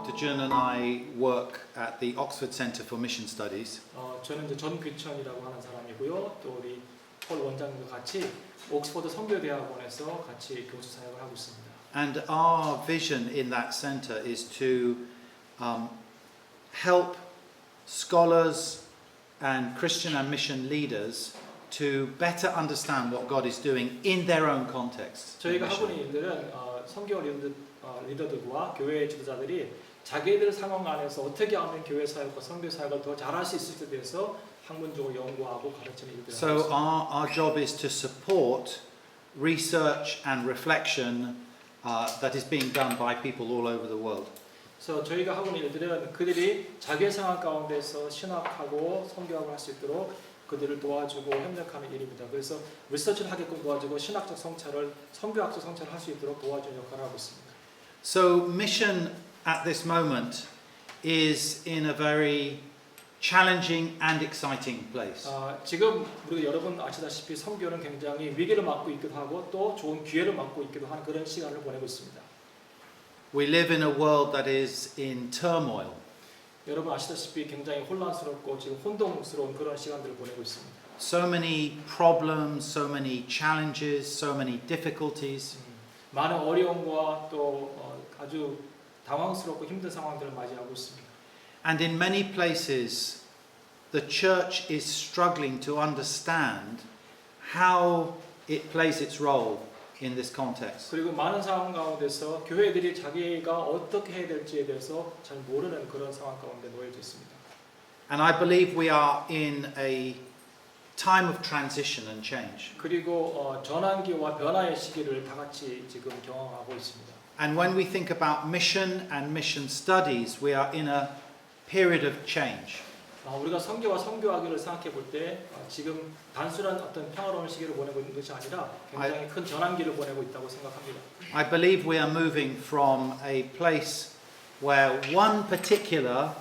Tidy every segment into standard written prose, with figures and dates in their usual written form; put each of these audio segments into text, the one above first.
Jun and I work at the Oxford Centre for Mission Studies. 저는 이제 전 귀천이라고 하는 사람이고요. 또 우리 폴 원장님과 같이 옥스퍼드 선교대학원에서 같이 교수 사역을 하고 있습니다. And our vision in that centre is to help scholars and Christian and mission leaders to better understand what God is doing in their own context. 저희가 학원의 일들은 선교 리더들과 교회 지도자들이 자기들 상황 안에서 어떻게 하면 교회 사역과 선교 사역을 더 잘할 수 있을지에 대해서 학문적으로 연구하고 가르치는 일들을 하고 있습니다. So our job is to support research and reflection that is being done by people all over the world. 그래서 저희가 하고 있는 일들은 그들이 자기의 상황 가운데서 신학하고 선교학을 할 수 있도록 그들을 도와주고 협력하는 일입니다. 그래서 리서치를 하게끔 도와주고 신학적 성찰을, 선교학적 성찰을 할 수 있도록 도와주는 역할을 하고 있습니다. So mission at this moment is in a very challenging and exciting place. 지금 우리가 여러분 아시다시피 선교는 굉장히 위기를 맞고 있기도 하고 또 좋은 기회를 맞고 있기도 하는 그런 시간을 보내고 있습니다. We live in a world that is in turmoil. 여러분 아시다시피 굉장히 혼란스럽고 지금 혼동스러운 그런 시간들을 보내고 있습니다. So many problems, so many challenges, so many difficulties. 많은 어려움과 또 아주 당황스럽고 힘든 상황들을 맞이하고 있습니다. And in many places, the church is struggling to understand how it plays its role in this context. 그리고 많은 상황 가운데서 교회들이 자기가 어떻게 해야 될지에 대해서 잘 모르는 그런 상황 가운데 놓여져 있습니다. And I believe we are in a time of transition and change. 그리고 전환기와 변화의 시기를 다 같이 지금 경험하고 있습니다. And when we think about mission and mission studies, we are in a period of change. 우리가 선교와 선교학을 생각해 볼 때 지금 단순한 어떤 평화로운 시기를 보내고 있는 것이 아니라 굉장히 큰 전환기를 보내고 있다고 생각합니다. I believe we are moving from a place where one particular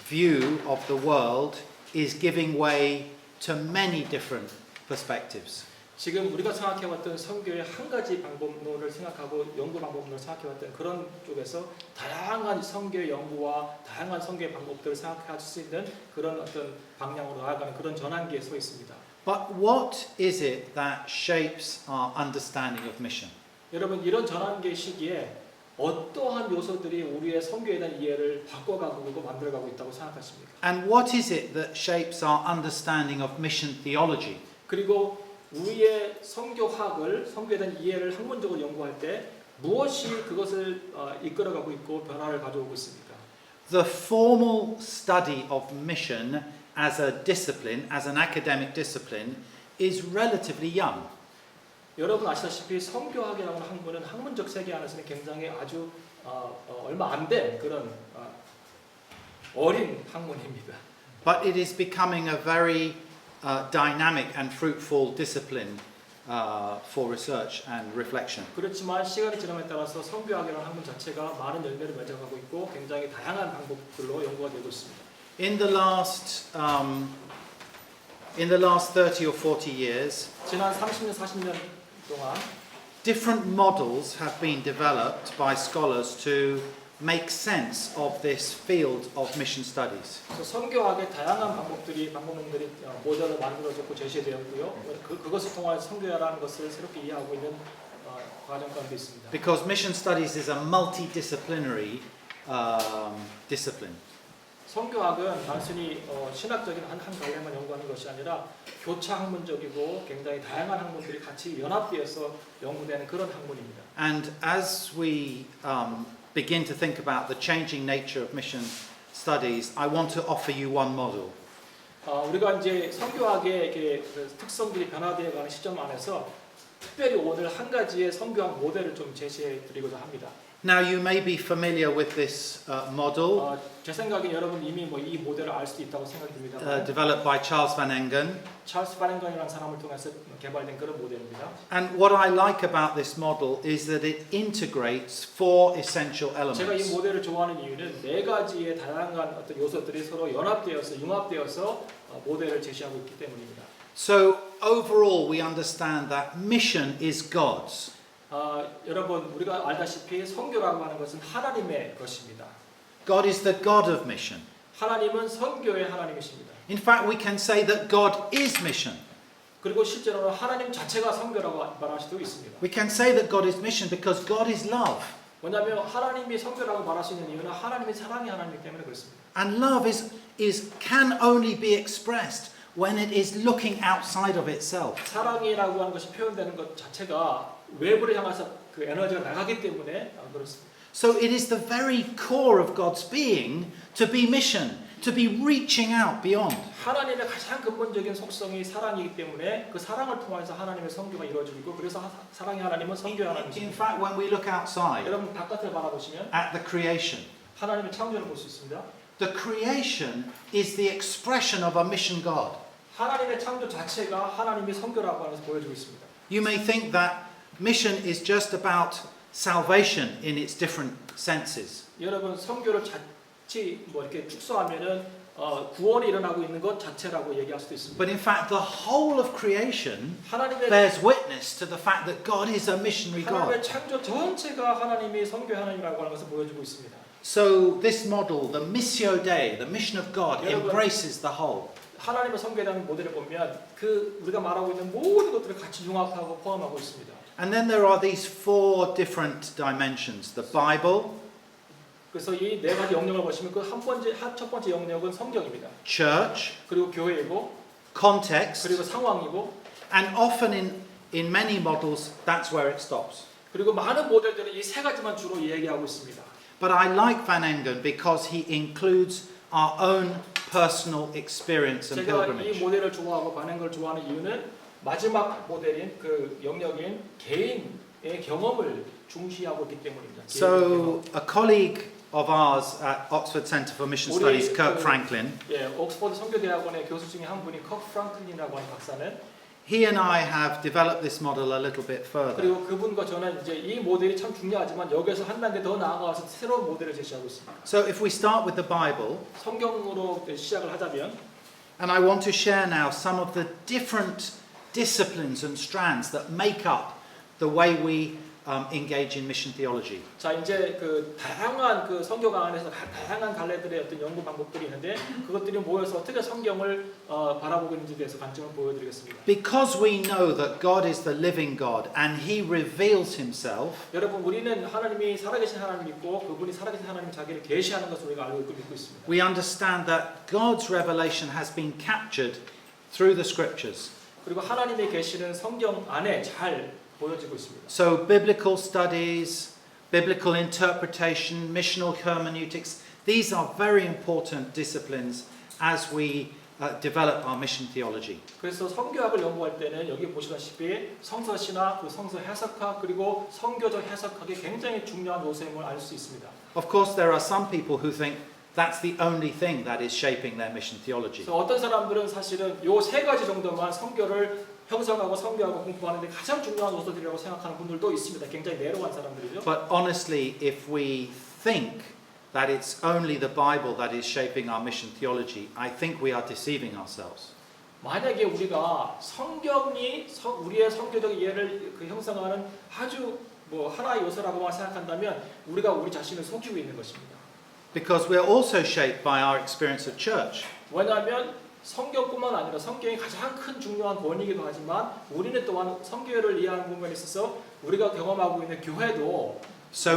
view of the world is giving way to many different perspectives. 지금 우리가 생각해왔던 선교의 한 가지 방법론을 생각하고 연구 방법론을 생각해왔던 그런 쪽에서 다양한 선교의 연구와 다양한 선교의 방법들을 생각할 수 있는 그런 어떤 방향으로 나아가는 그런 전환기에 서 있습니다. But what is it that shapes our understanding of mission? 여러분 이런 전환기의 시기에 어떠한 요소들이 우리의 선교에 대한 이해를 바꿔가고 있고 만들어가고 있다고 생각하십니까? And what is it that shapes our understanding of mission theology? 그리고 우리의 선교학을 선교에 대한 이해를 학문적으로 연구할 때 무엇이 그것을 이끌어가고 있고 변화를 가져오고 있습니까? The formal study of mission as a discipline, as an academic discipline, is relatively young. 여러분 아시다시피 선교학이라는 학문은 학문적 세계 안에서는 굉장히 아주 얼마 안 된 그런 어린 학문입니다. But it is becoming a very dynamic and fruitful discipline for research and reflection. 그렇지만 시간이 지남에 따라서 선교학이라는 학문 자체가 많은 열매를 맺어가고 있고 굉장히 다양한 방법들로 연구가 되고 있습니다. In the last 30 or 40 years, 지난 30년, 40년 동안 different models have been developed by scholars to make sense of this field of mission studies. 선교학의 다양한 방법론들이 모델로 만들어졌고 제시되었고요. 그것을 통해 선교라는 것을 새롭게 이해하고 있는 과정 가운데 있습니다. Because mission studies is a multidisciplinary discipline. 선교학은 단순히 신학적인 한 관례만 연구하는 것이 아니라 교차 학문적이고 굉장히 다양한 학문들이 같이 연합되어서 연구되는 그런 학문입니다. And as we begin to think about the changing nature of mission studies, I want to offer you one model. 우리가 이제 선교학의 특성들이 변화되어 가는 시점 안에서 특별히 오늘 한 가지의 선교학 모델을 좀 제시해 드리고자 합니다. Now you may be familiar with this model. 제 생각에 여러분 이미 이 모델을 알 수도 있다고 생각됩니다. Developed by Charles Van Engen. 찰스 바렌건이라는 사람을 통해서 개발된 그런 모델입니다. And what I like about this model is that it integrates four essential elements. 제가 이 모델을 좋아하는 이유는 네 가지의 다양한 어떤 요소들이 서로 연합되어서 융합되어서 모델을 제시하고 있기 때문입니다. So overall we understand that mission is God's. 여러분 우리가 알다시피 선교라고 하는 것은 하나님의 것입니다. God is the God of mission. 하나님은 선교의 하나님이십니다. In fact, we can say that God is mission. 그리고 실제로는 하나님 자체가 선교라고 말할 수도 있습니다. We can say that God is mission because God is love. 왜냐하면 하나님이 선교라고 말할 수 있는 이유는 하나님이 사랑의 하나님이기 때문에 그렇습니다. And love can only be expressed when it is looking outside of itself. 사랑이라고 하는 것이 표현되는 것 자체가 외부를 향해서 그 에너지가 나가기 때문에 그렇습니다. So it is the very core of God's being to be mission, to be reaching out beyond. 하나님의 가장 근본적인 속성이 사랑이기 때문에 그 사랑을 통해서 하나님의 선교가 이루어지고 있고 그래서 사랑의 하나님은 선교의 In 하나님이십니다. fact, when we look outside 여러분 바깥을 바라보시면 at the creation, 하나님의 창조를 볼 수 있습니다. the creation is the expression of a mission God. 하나님의 창조 자체가 하나님의 선교라고 하면서 보여주고 있습니다. You may think that mission is just about salvation in its different senses. 여러분 선교를 자칫 이렇게 축소하면은 구원이 일어나고 있는 것 자체라고 얘기할 수도 있습니다. But in fact, the whole of creation 하나님의 bears witness to the fact that God is a missionary God. 하나님의 창조 전체가 하나님이 선교 하나님이라고 하는 것을 보여주고 있습니다. So this model, the Missio Dei, the mission of God, 여러분, embraces the whole. 하나님의 선교에 대한 모델을 보면 그 우리가 말하고 있는 모든 것들을 같이 융합하고 포함하고 있습니다. And then there are these four different dimensions: the Bible, 그래서 이 네 가지 영역을 보시면 그 첫 번째 영역은 성경입니다. church, 그리고 교회이고 context, 그리고 상황이고 and often in many models that's where it stops. 그리고 많은 모델들은 이 세 가지만 주로 얘기하고 있습니다. But I like Van Engen because he includes our own personal experience and 제가 이 pilgrimage. 모델을 좋아하고 반응을 좋아하는 이유는 마지막 모델인 그 영역인 개인의 경험을 중시하고 있기 때문입니다. So a colleague of ours at Oxford Centre for Mission Studies, Kirk Franklin, 예, 옥스퍼드 선교대학원의 교수 중에 한 분이 컵 프랑클린이라고 하는 박사는 he and I have developed this model a little bit further. 그리고 그분과 저는 이제 이 모델이 참 중요하지만 여기서 한 단계 더 나아가서 새로운 모델을 제시하고 있습니다. So if we start with the Bible, 성경으로 시작을 하자면 and I want to share now some of the different disciplines and strands that make up the way we engage in mission theology. 자 이제 그 다양한 그 성경 안에서 다양한 갈래들의 어떤 연구 방법들이 있는데 그것들이 모여서 어떻게 성경을 바라보고 있는지에 대해서 관점을 보여드리겠습니다. Because we know that God is the living God and He reveals Himself, 여러분 우리는 하나님이 살아계신 하나님 믿고 그분이 살아계신 하나님 자기를 계시하는 것을 우리가 알고 있고 믿고 있습니다. we understand that God's revelation has been captured through the Scriptures. 그리고 하나님의 계시는 성경 안에 잘 보여지고 있습니다. So biblical studies, biblical interpretation, missional hermeneutics, these are very important disciplines as we develop our mission theology. 그래서 성교학을 연구할 때는 여기 보시다시피 성서 신학, 그 성서 해석학 그리고 성교적 해석학이 굉장히 중요한 요소임을 알 수 있습니다. Of course, there are some people who think that's the only thing that is shaping their mission theology. 그래서 어떤 사람들은 사실은 요 세 가지 정도만 성교를 형성하고 성교하고 공부하는데 가장 중요한 요소들이라고 생각하는 분들도 있습니다. 굉장히 내로한 사람들이죠. But honestly, if we think that it's only the Bible that is shaping our mission theology, I think we are deceiving ourselves. 만약에 우리가 성경이 우리의 성교적 이해를 그 형성하는 아주 하나의 요소라고만 생각한다면 우리가 우리 자신을 속이고 있는 것입니다. Because we're also shaped by our experience of church. 왜냐하면 성경뿐만 아니라 성경이 가장 큰 중요한 권위이기도 하지만 우리는 또한 성교를 이해하는 부분에 있어서 우리가 경험하고 있는 교회도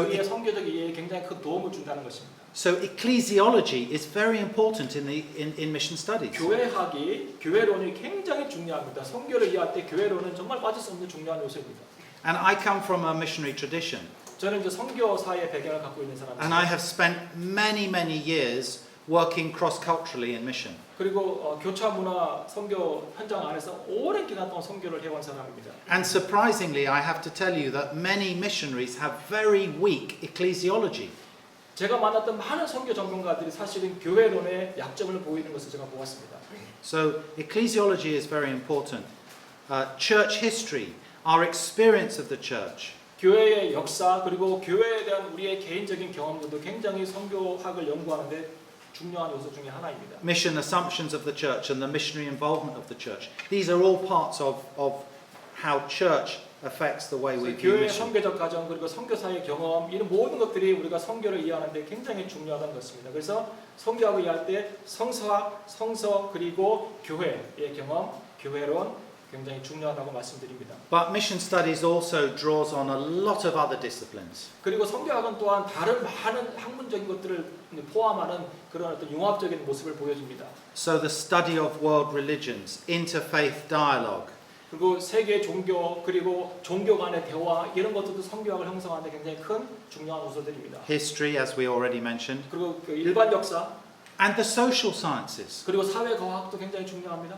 우리의 성교적 이해에 굉장히 큰 도움을 준다는 것입니다. So ecclesiology is very important in mission studies. 교회학이 교회론이 굉장히 중요합니다. 성교를 이해할 때 교회론은 정말 빠질 수 없는 중요한 요소입니다. And I come from a missionary tradition. 저는 이제 선교사의 배경을 갖고 있는 사람입니다. And I have spent many years working cross-culturally in mission. 그리고 교차 문화 선교 현장 안에서 오랜 기간 동안 선교를 해온 사람입니다. And surprisingly, I have to tell you that many missionaries have very weak ecclesiology. 제가 만났던 많은 선교 전문가들이 사실은 교회론의 약점을 보이는 것을 제가 보았습니다. So ecclesiology is very important. Church history, our experience of the church. 교회의 역사 그리고 교회에 대한 우리의 개인적인 경험들도 굉장히 선교학을 연구하는데 중요한 요소 중에 하나입니다. Mission assumptions of the church and the missionary involvement of the church. These are all parts of how church affects the way we 그래서 view 교회의 mission. 선교적 과정 그리고 선교사의 경험 이런 모든 것들이 우리가 선교를 이해하는데 굉장히 중요하다는 것입니다. 그래서 선교학을 이해할 때 성서학, 성서 그리고 교회의 경험, 교회론 굉장히 중요하다고 말씀드립니다. But mission studies also draws on a lot of other disciplines. 그리고 선교학은 또한 다른 많은 학문적인 것들을 포함하는 그런 어떤 융합적인 모습을 보여줍니다. So the study of world religions, interfaith dialogue, 그리고 세계 종교 그리고 종교 간의 대화 이런 것들도 선교학을 형성하는 데 굉장히 큰 중요한 요소들입니다. history, as we already mentioned, 그리고 그 일반 역사 and the social sciences. 그리고 사회과학도 굉장히 중요합니다.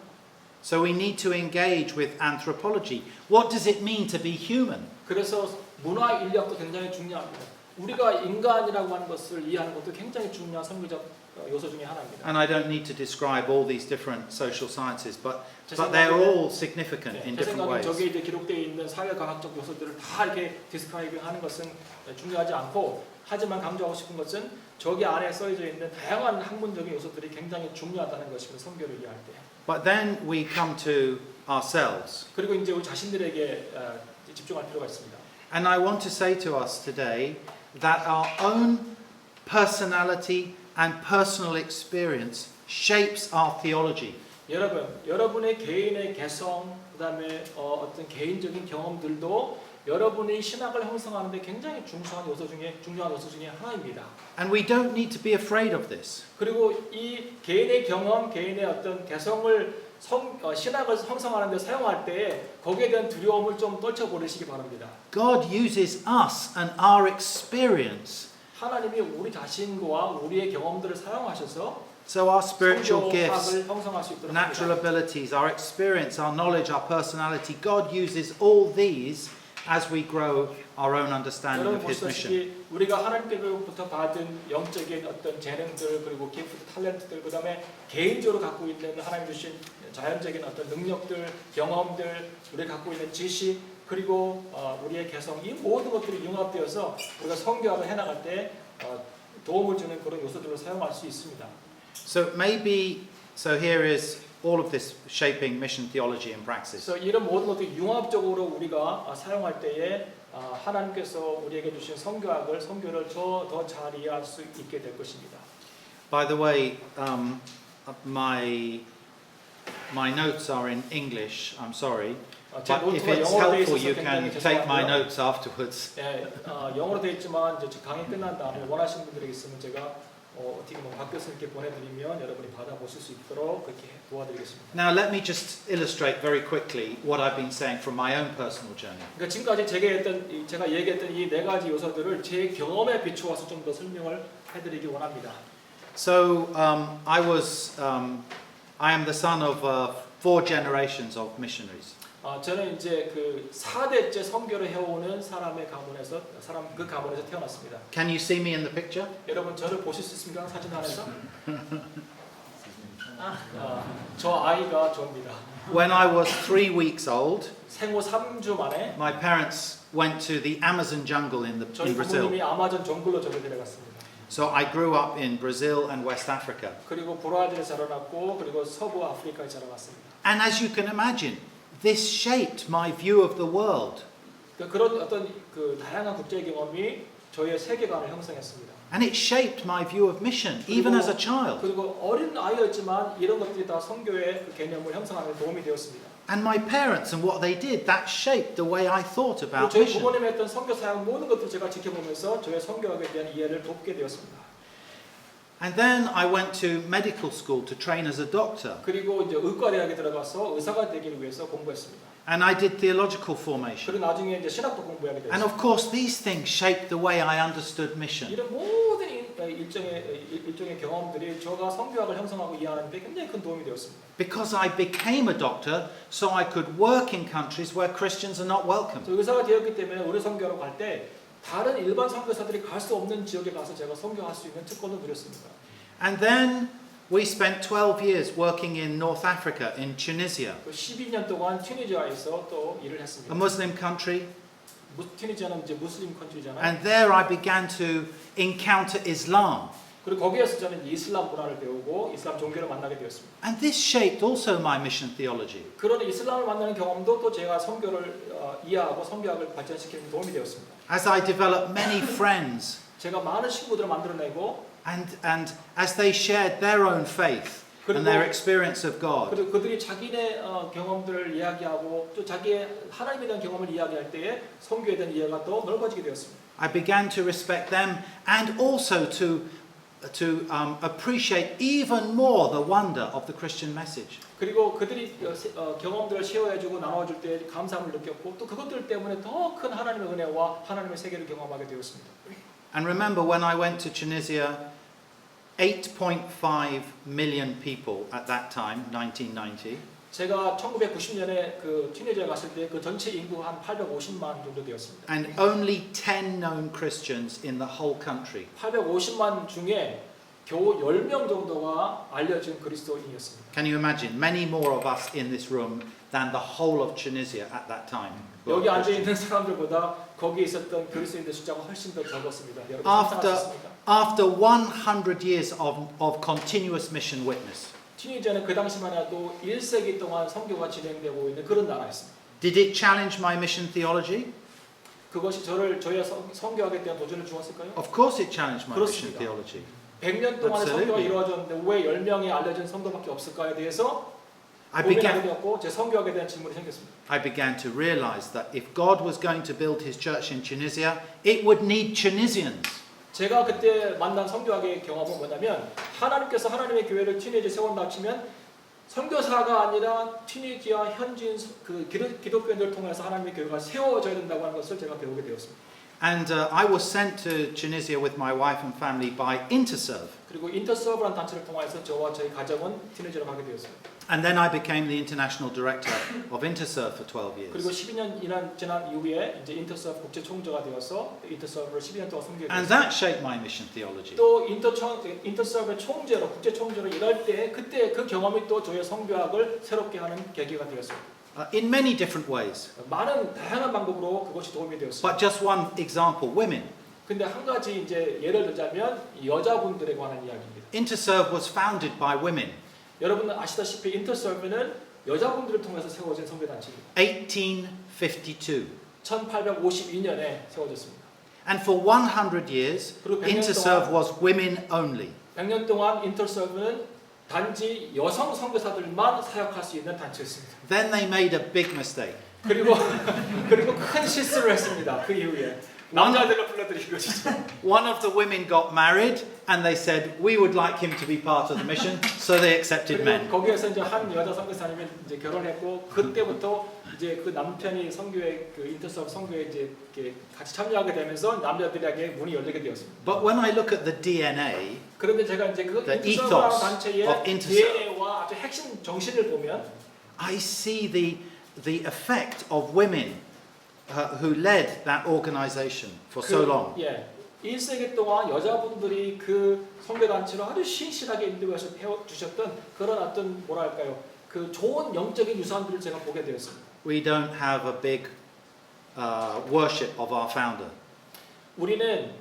So we need to engage with anthropology. What does it mean to be human? 그래서 문화 인력도 굉장히 중요합니다. 우리가 인간이라고 하는 것을 이해하는 것도 굉장히 중요한 선교적 요소 중에 하나입니다. And I don't need to describe all these different social sciences, but they're all significant in 제 different 생각에 ways. 저기에 이제 기록되어 있는 사회과학적 요소들을 다 이렇게 디스크라이빙하는 것은 중요하지 않고 하지만 강조하고 싶은 것은 저기 안에 써져 있는 다양한 학문적인 요소들이 굉장히 중요하다는 것입니다. 선교를 이해할 때. But then we come to ourselves. 그리고 이제 우리 자신들에게 집중할 필요가 있습니다. And I want to say to us today that our own personality and personal experience shapes our theology. 여러분의 개인의 개성, 그다음에 어떤 개인적인 경험들도 여러분의 신학을 형성하는 데 굉장히 중요한 요소 중에 하나입니다. And we don't need to be afraid of this. 그리고 이 개인의 경험, 개인의 어떤 개성을 신학을 형성하는 데 사용할 때 거기에 대한 두려움을 좀 떨쳐버리시기 바랍니다. God uses us and our experience. 하나님이 우리 자신과 우리의 경험들을 사용하셔서 So our spiritual gifts, 성교학을 형성할 수 있도록 natural 합니다. abilities, our experience, our knowledge, our personality, God uses all these as we grow our own understanding 여러분 of His mission. 보시다시피 우리가 하나님께로부터 받은 영적인 어떤 재능들 그리고 기프트, 탤런트들 그다음에 개인적으로 갖고 있는 하나님 주신 자연적인 어떤 능력들, 경험들, 우리가 갖고 있는 지식 그리고 우리의 개성 이 모든 것들이 융합되어서 우리가 선교학을 해나갈 때 도움을 주는 그런 요소들을 사용할 수 있습니다. So here is all of this shaping mission theology and praxis. 그래서 이런 모든 것들이 융합적으로 우리가 사용할 때에 하나님께서 우리에게 주신 선교를 더 잘 이해할 수 있게 될 것입니다. By the way, my notes are in English. I'm sorry. 제 But if 노트가 it's 영어로 되어 helpful, 있어서 you 굉장히 can take my 죄송하고요. notes afterwards. 네, 영어로 되어 있지만 이제 강의 끝난 다음에 원하시는 분들에게 있으면 제가 어떻게 보면 박 교수님께 보내드리면 여러분이 받아보실 수 있도록 그렇게 도와드리겠습니다. Now let me just illustrate very quickly what I've been saying from my own personal journey. 그러니까 지금까지 제가 얘기했던 이 네 가지 요소들을 제 경험에 비추어서 좀 더 설명을 해드리기 원합니다. So I am the son of 4 generations of missionaries. 저는 이제 그 4대째 선교를 해오는 그 가문에서 태어났습니다. Can you see me in the picture? 여러분 저를 보실 수 있습니까? 사진 안에서? 저 아이가 저입니다. When I was 3 weeks old, 생후 3주 만에 my parents went to the Amazon jungle in 저희 Brazil. 부모님이 아마존 정글로 저를 데려갔습니다. So I grew up in Brazil and West Africa. 그리고 브라질에 자라났고 그리고 서부 아프리카에 자라났습니다. And as you can imagine, this shaped my view of the world. 그런 어떤 그 다양한 국제 경험이 저의 세계관을 형성했습니다. And it shaped my view of mission, even as a child. 그리고 어린 아이였지만 이런 것들이 다 선교의 그 개념을 형성하는 데 도움이 되었습니다. And my parents and what they did, that shaped the way I thought about 저희 mission. 부모님의 했던 선교 사역 모든 것들을 제가 지켜보면서 저의 선교학에 대한 이해를 돕게 되었습니다. And then I went to medical school to train as a doctor. 그리고 이제 의과대학에 들어가서 의사가 되기 위해서 공부했습니다. And I did theological formation. 그리고 나중에 이제 신학도 공부하게 And 되었습니다. of course, these things shaped the way I understood mission. 이런 모든 일종의 경험들이 저가 선교학을 형성하고 이해하는 데 굉장히 큰 도움이 되었습니다. Because I became a doctor, so I could work in countries where Christians are not welcome. 의사가 되었기 때문에 우리 선교하러 갈 때 다른 일반 선교사들이 갈 수 없는 지역에 가서 제가 선교할 수 있는 특권을 누렸습니다. And then we spent 12 years working in North Africa, in Tunisia, 12년 동안 튀니지아에서 또 일을 했습니다. a Muslim country. 튀니지아는 이제 무슬림 컨트리잖아요. And there I began to encounter Islam. 그리고 거기에서 저는 이슬람 문화를 배우고 이슬람 종교를 만나게 되었습니다. And this shaped also my mission theology. 그런 이슬람을 만나는 경험도 또 제가 선교를 이해하고 선교학을 발전시키는 데 도움이 되었습니다. As I developed many friends, 제가 많은 친구들을 만들어내고 and as they shared their own faith and their experience of God, 그리고 그들이 자기네 경험들을 이야기하고 또 자기의 하나님에 대한 경험을 이야기할 때에 선교에 대한 이해가 더 넓어지게 되었습니다. I began to respect them and also to appreciate even more the wonder of the Christian message. 그리고 그들이 경험들을 쉐어해주고 나눠줄 때 감사함을 느꼈고 또 그것들 때문에 더 큰 하나님의 은혜와 하나님의 세계를 경험하게 되었습니다. And remember when I went to Tunisia, 8.5 million people at that time, 1990. 제가 1990년에 그 튀니지에 갔을 때 그 전체 인구 한 850만 정도 되었습니다. And only 10 known Christians in the whole country. 850만 중에 겨우 10명 정도가 알려진 그리스도인이었습니다. Can you imagine? Many more of us in this room than the whole of Tunisia at that time. 여기 앉아 있는 사람들보다 거기에 있었던 그리스도인들 숫자가 훨씬 더 적었습니다. 여러분 상상하셨습니까? After 100 years of continuous mission witness. 튀니지는 그 당시만 해도 1세기 동안 선교가 진행되고 있는 그런 나라였습니다. Did it challenge my mission theology? 그것이 저의 선교학에 대한 도전을 주었을까요? Of course it challenged my mission 그렇습니다. theology. 100년 동안의 Absolutely. 선교가 이루어졌는데 왜 10명의 알려진 성도밖에 없을까에 대해서 I 고민하게 began, 되었고 제 선교학에 대한 질문이 생겼습니다. I began to realize that if God was going to build his church in Tunisia, it would need Tunisians. 제가 그때 만난 선교학의 경험은 뭐냐면 하나님께서 하나님의 교회를 튀니지에 세운다 치면 선교사가 아니라 튀니지아 현지인 그 기독교인들을 통해서 하나님의 교회가 세워져야 된다고 하는 것을 제가 배우게 되었습니다. And I was sent to Tunisia with my wife and family by Interserve. 그리고 인터서브라는 단체를 통해서 저와 저희 가정은 튀니지로 가게 되었어요. And then I became the international director of Interserve for 12 그리고 years. 12년 지난 이후에 이제 인터서브 국제 총재가 되어서 인터서브를 12년 동안 섬기게 And 되었습니다. that shaped my mission theology. 또 인터서브의 총재로 국제 총재로 일할 때 그때 그 경험이 또 저의 선교학을 새롭게 하는 계기가 되었습니다. In many different ways. 많은 다양한 방법으로 그것이 도움이 되었습니다. But just one example, women. 근데 한 가지 이제 예를 들자면 여자분들에 관한 이야기입니다. Interserve was founded by women. 여러분 아시다시피 인터서브는 여자분들을 통해서 세워진 선교단체입니다. 1852. 1852년에 세워졌습니다. And for 100 years, 그리고 100년 Interserve 동안 was women only. 100년 동안 인터서브는 단지 여성 선교사들만 사역할 수 있는 단체였습니다. Then they made a big mistake. 그리고 큰 실수를 했습니다. 그 이후에 남자들을 불러들인 것이죠. One of the women got married and they said, we would like him to be part of the mission, so they accepted 그리고 men. 거기에서 이제 한 여자 선교사님이 이제 결혼했고 그때부터 이제 그 남편이 선교회 그 인터서브 선교에 이제 이렇게 같이 참여하게 되면서 남자들에게 문이 열리게 되었습니다. But when I look at the DNA, 그런데 제가 이제 그 The 인터서브라는 ethos 단체의 of Interserve. DNA와 아주 핵심 정신을 보면 I see the effect of women who led that organization for so long. 1세기 동안 여자분들이 그 선교단체로 아주 신실하게 인도해서 배워주셨던 그런 어떤 뭐랄까요 그 좋은 영적인 유산들을 제가 보게 되었습니다. We don't have a big worship of our founder. 우리는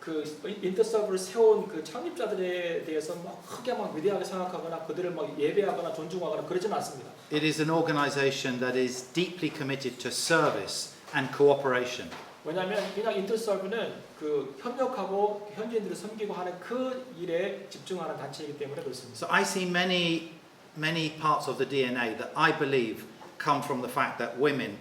그 인터서브를 세운 그 창립자들에 대해서 막 크게 막 위대하게 생각하거나 그들을 막 예배하거나 존중하거나 그러지는 않습니다. It is an organization that is deeply committed to service and cooperation. 왜냐하면 그냥 인터서브는 그 협력하고 현지인들을 섬기고 하는 그 일에 집중하는 단체이기 때문에 그렇습니다. So I see many parts of the DNA that I believe come from the fact that women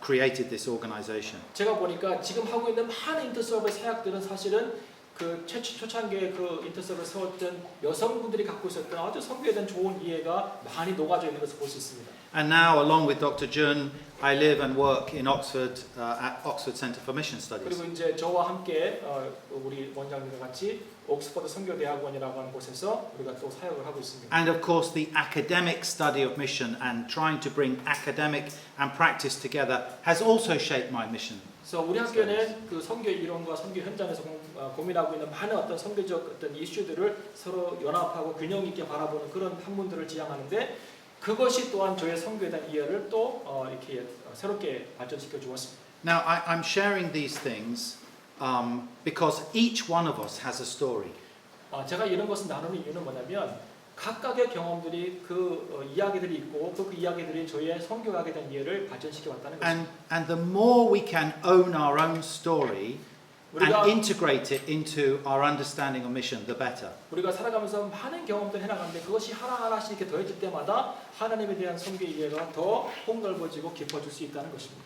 created this organization. 제가 보니까 지금 하고 있는 많은 인터서브의 사역들은 사실은 그 초창기에 그 인터서브를 세웠던 여성분들이 갖고 있었던 아주 선교에 대한 좋은 이해가 많이 녹아져 있는 것을 볼 수 있습니다. And now, along with Dr. Jun, I live and work in Oxford at Oxford Centre for Mission Studies. 그리고 이제 저와 함께 우리 원장님과 같이 옥스퍼드 선교대학원이라고 하는 곳에서 우리가 또 사역을 하고 있습니다. And of course, the academic study of mission and trying to bring academic and practice together has also shaped my mission. 그래서 우리 학교는 그 선교 이론과 선교 현장에서 고민하고 있는 많은 어떤 선교적 어떤 이슈들을 서로 연합하고 균형 있게 바라보는 그런 학문들을 지향하는데 그것이 또한 저의 선교에 대한 이해를 또 이렇게 새롭게 발전시켜 주었습니다. Now, I'm sharing these things because each one of us has a story. 제가 이런 것을 나누는 이유는 뭐냐면 각각의 경험들이 이야기들이 있고 그 이야기들이 저희의 선교하게 된 이해를 발전시켜 왔다는 것입니다. And the more we can own our own story and integrate it into our understanding of mission, the better. 우리가 살아가면서 많은 경험들을 해나가는데 그것이 하나하나씩 이렇게 더해질 때마다 하나님에 대한 선교 이해가 더 폭넓어지고 깊어질 수 있다는 것입니다.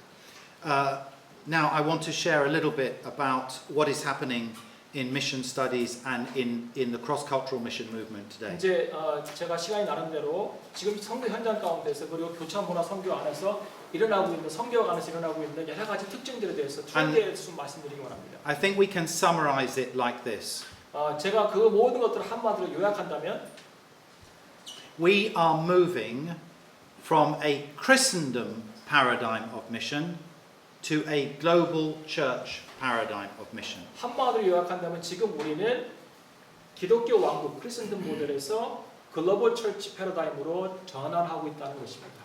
Now I want to share a little bit about what is happening in mission studies and in the cross-cultural mission movement today. 이제 제가 시간이 나는 대로 지금 선교 현장 가운데서 그리고 교차 문화 선교 안에서 일어나고 있는 선교 안에서 일어나고 있는 여러 가지 특징들에 대해서 짧게 말씀드리기 원합니다. I think we can summarize it like this. 제가 그 모든 것들을 한마디로 요약한다면 We are moving from a Christendom paradigm of mission to a global church paradigm of mission. 한마디로 요약한다면 지금 우리는 기독교 왕국 크리스천덤 모델에서 글로벌 처치 패러다임으로 전환하고 있다는 것입니다.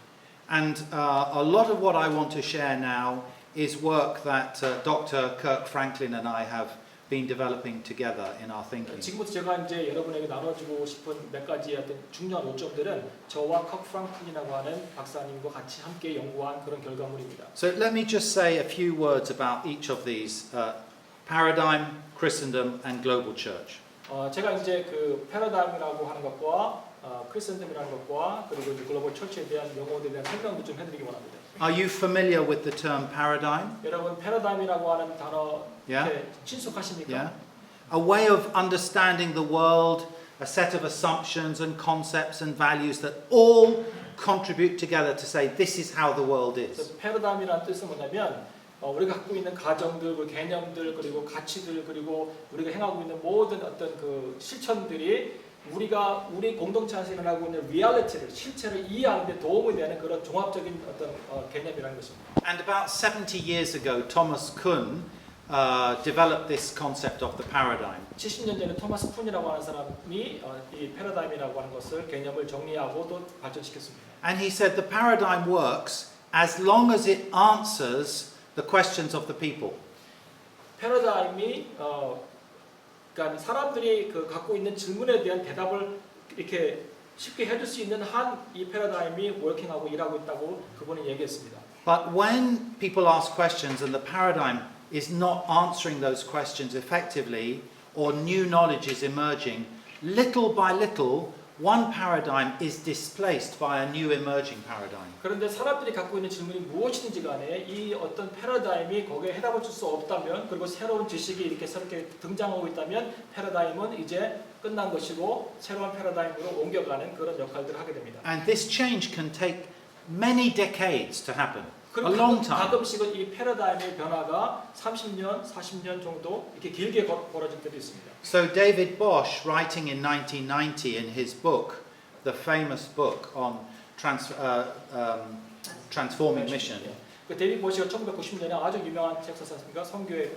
And a lot of what I want to share now is work that Dr. Kirk Franklin and I have been developing together in our thinking. 지금부터 제가 이제 여러분에게 나눠주고 싶은 몇 가지의 어떤 중요한 요점들은 저와 컵 프랑클린이라고 하는 박사님과 같이 함께 연구한 그런 결과물입니다. So let me just say a few words about each of these paradigm, Christendom, and global church. 제가 이제 그 패러다임이라고 하는 것과 크리스천덤이라는 것과 그리고 이제 글로벌 처치에 대한 용어들에 대한 설명도 좀 해드리기 원합니다. Are you familiar with the term paradigm? 여러분 패러다임이라고 하는 단어 Yeah. 친숙하십니까? Yeah. A way of understanding the world, a set of assumptions and concepts and values that all contribute together to say this is how the world is. 패러다임이라는 뜻은 뭐냐면 우리가 갖고 있는 가정들, 그 개념들, 그리고 가치들, 그리고 우리가 행하고 있는 모든 어떤 그 실천들이 우리 공동체 안에서 일어나고 있는 리얼리티를 실체를 이해하는 데 도움이 되는 그런 종합적인 어떤 개념이라는 것입니다. And about 70 years ago, Thomas Kuhn developed this concept of the paradigm. 70년 전에 토마스 쿤이라고 하는 사람이 이 패러다임이라고 하는 것을 개념을 정리하고 또 발전시켰습니다. And he said the paradigm works as long as it answers the questions of the people. 패러다임이 그러니까 사람들이 갖고 있는 질문에 대한 대답을 이렇게 쉽게 해줄 수 있는 한 이 패러다임이 워킹하고 일하고 있다고 그분은 얘기했습니다. But when people ask questions and the paradigm is not answering those questions effectively or new knowledge is emerging, little by little one paradigm is displaced by a new emerging paradigm. 그런데 사람들이 갖고 있는 질문이 무엇이든지 간에 이 어떤 패러다임이 거기에 해답을 줄 수 없다면 그리고 새로운 지식이 이렇게 새롭게 등장하고 있다면 패러다임은 이제 끝난 것이고 새로운 패러다임으로 옮겨가는 그런 역할들을 하게 됩니다. And this change can take many decades to happen. A long time. 가끔씩은 이 패러다임의 변화가 30년, 40년 정도 이렇게 길게 벌어질 때도 있습니다. So David Bosch, writing in 1990 in his book, the famous book on transforming mission, 그 데이비드 보시가 1990년에 아주 유명한 책 썼습니다. 선교의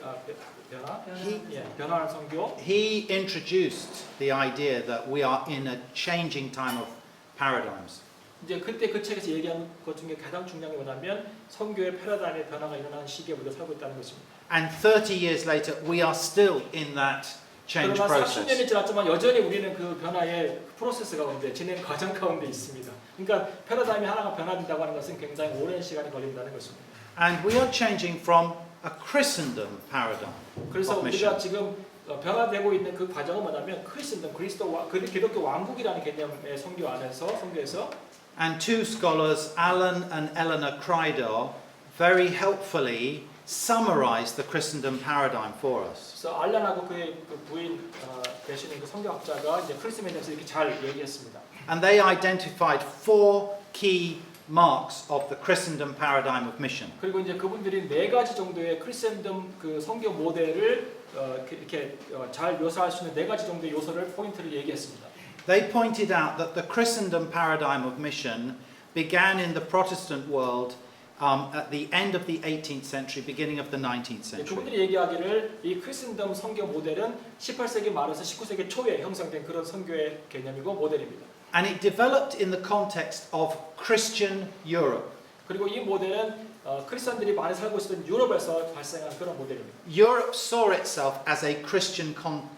변화하는 선교. he introduced the idea that we are in a changing time of paradigms. 이제 그때 그 책에서 얘기한 것 중에 가장 중요한 게 뭐냐면 선교의 패러다임의 변화가 일어나는 시기에 우리가 살고 있다는 것입니다. And 30 years later, we are still in that change 그러나 process. 30년이 지났지만 여전히 우리는 그 변화의 프로세스 가운데 진행 과정 가운데 있습니다. 그러니까 패러다임이 하나가 변화된다고 하는 것은 굉장히 오랜 시간이 걸린다는 것입니다. And we are changing from a Christendom paradigm 그래서 of 우리가 mission. 지금 변화되고 있는 그 과정은 뭐냐면 크리스천덤, 기독교 왕국이라는 개념의 선교에서 And two scholars, Alan and Eleanor Crydor, very helpfully summarized the Christendom paradigm for us. 그래서 알란하고 그의 그 부인 되시는 그 선교학자가 이제 크리스천에 대해서 이렇게 잘 얘기했습니다. And they identified four key marks of the Christendom paradigm of mission. 그리고 이제 그분들이 네 가지 정도의 크리스천덤 그 선교 모델을 이렇게 잘 묘사할 수 있는 네 가지 정도의 요소를 포인트를 얘기했습니다. They pointed out that the Christendom paradigm of mission began in the Protestant world at the end of the 18th century, beginning of the 19th century. 그분들이 얘기하기를 이 크리스천덤 선교 모델은 18세기 말에서 19세기 초에 형성된 그런 선교의 개념이고 모델입니다. And it developed in the context of Christian Europe. 그리고 이 모델은 크리스천들이 많이 살고 있었던 유럽에서 발생한 그런 모델입니다. Europe saw itself as a Christian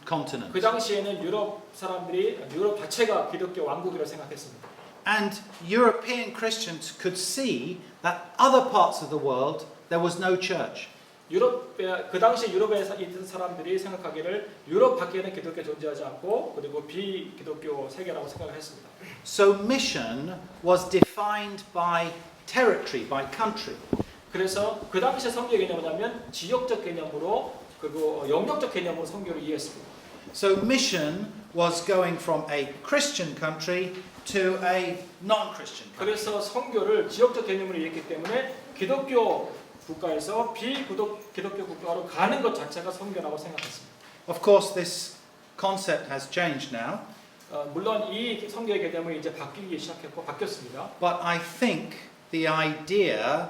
continent. 그 당시에는 유럽 사람들이 유럽 자체가 기독교 왕국이라고 생각했습니다. And European Christians could see that other parts of the world there was no church. 그 당시 유럽에 있던 사람들이 생각하기를 유럽 밖에는 기독교 존재하지 않고 그리고 비기독교 세계라고 생각을 했습니다. So mission was defined by territory, by country. 그래서 그 당시 선교 개념은 뭐냐면 지역적 개념으로 그리고 영역적 개념으로 선교를 이해했습니다. So mission was going from a Christian country to a non-Christian country. 그래서 선교를 지역적 개념으로 이해했기 때문에 기독교 국가에서 비기독교 국가로 가는 것 자체가 선교라고 생각했습니다. Of course, this concept has changed now, 물론 이 선교의 개념이 이제 바뀌기 시작했고 바뀌었습니다. but I think the idea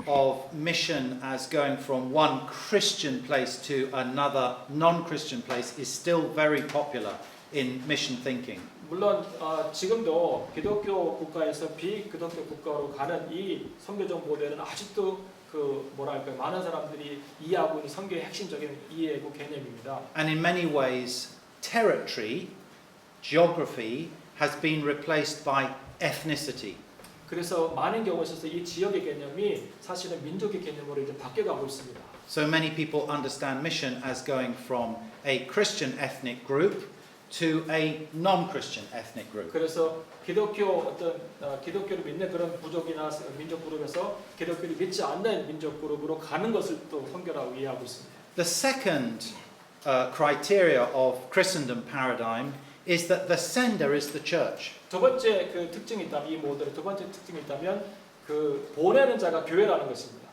of mission as going from one Christian place to another non-Christian place is still very popular in mission thinking. 물론 지금도 기독교 국가에서 비기독교 국가로 가는 이 선교적 모델은 아직도 많은 사람들이 이해하고 있는 선교의 핵심적인 이해고 개념입니다. And in many ways, territory, geography has been replaced by ethnicity. 그래서 많은 경우에 있어서 이 지역의 개념이 사실은 민족의 개념으로 이제 바뀌어가고 있습니다. So many people understand mission as going from a Christian ethnic group to a non-Christian ethnic group. 그래서 기독교를 믿는 그런 부족이나 민족 그룹에서 기독교를 믿지 않는 민족 그룹으로 가는 것을 또 선교라고 이해하고 있습니다. The second criteria of Christendom paradigm is that the sender is the church. 두 번째 그 특징이 있다면 이 모델의 두 번째 특징이 있다면 그 보내는 자가 교회라는 것입니다.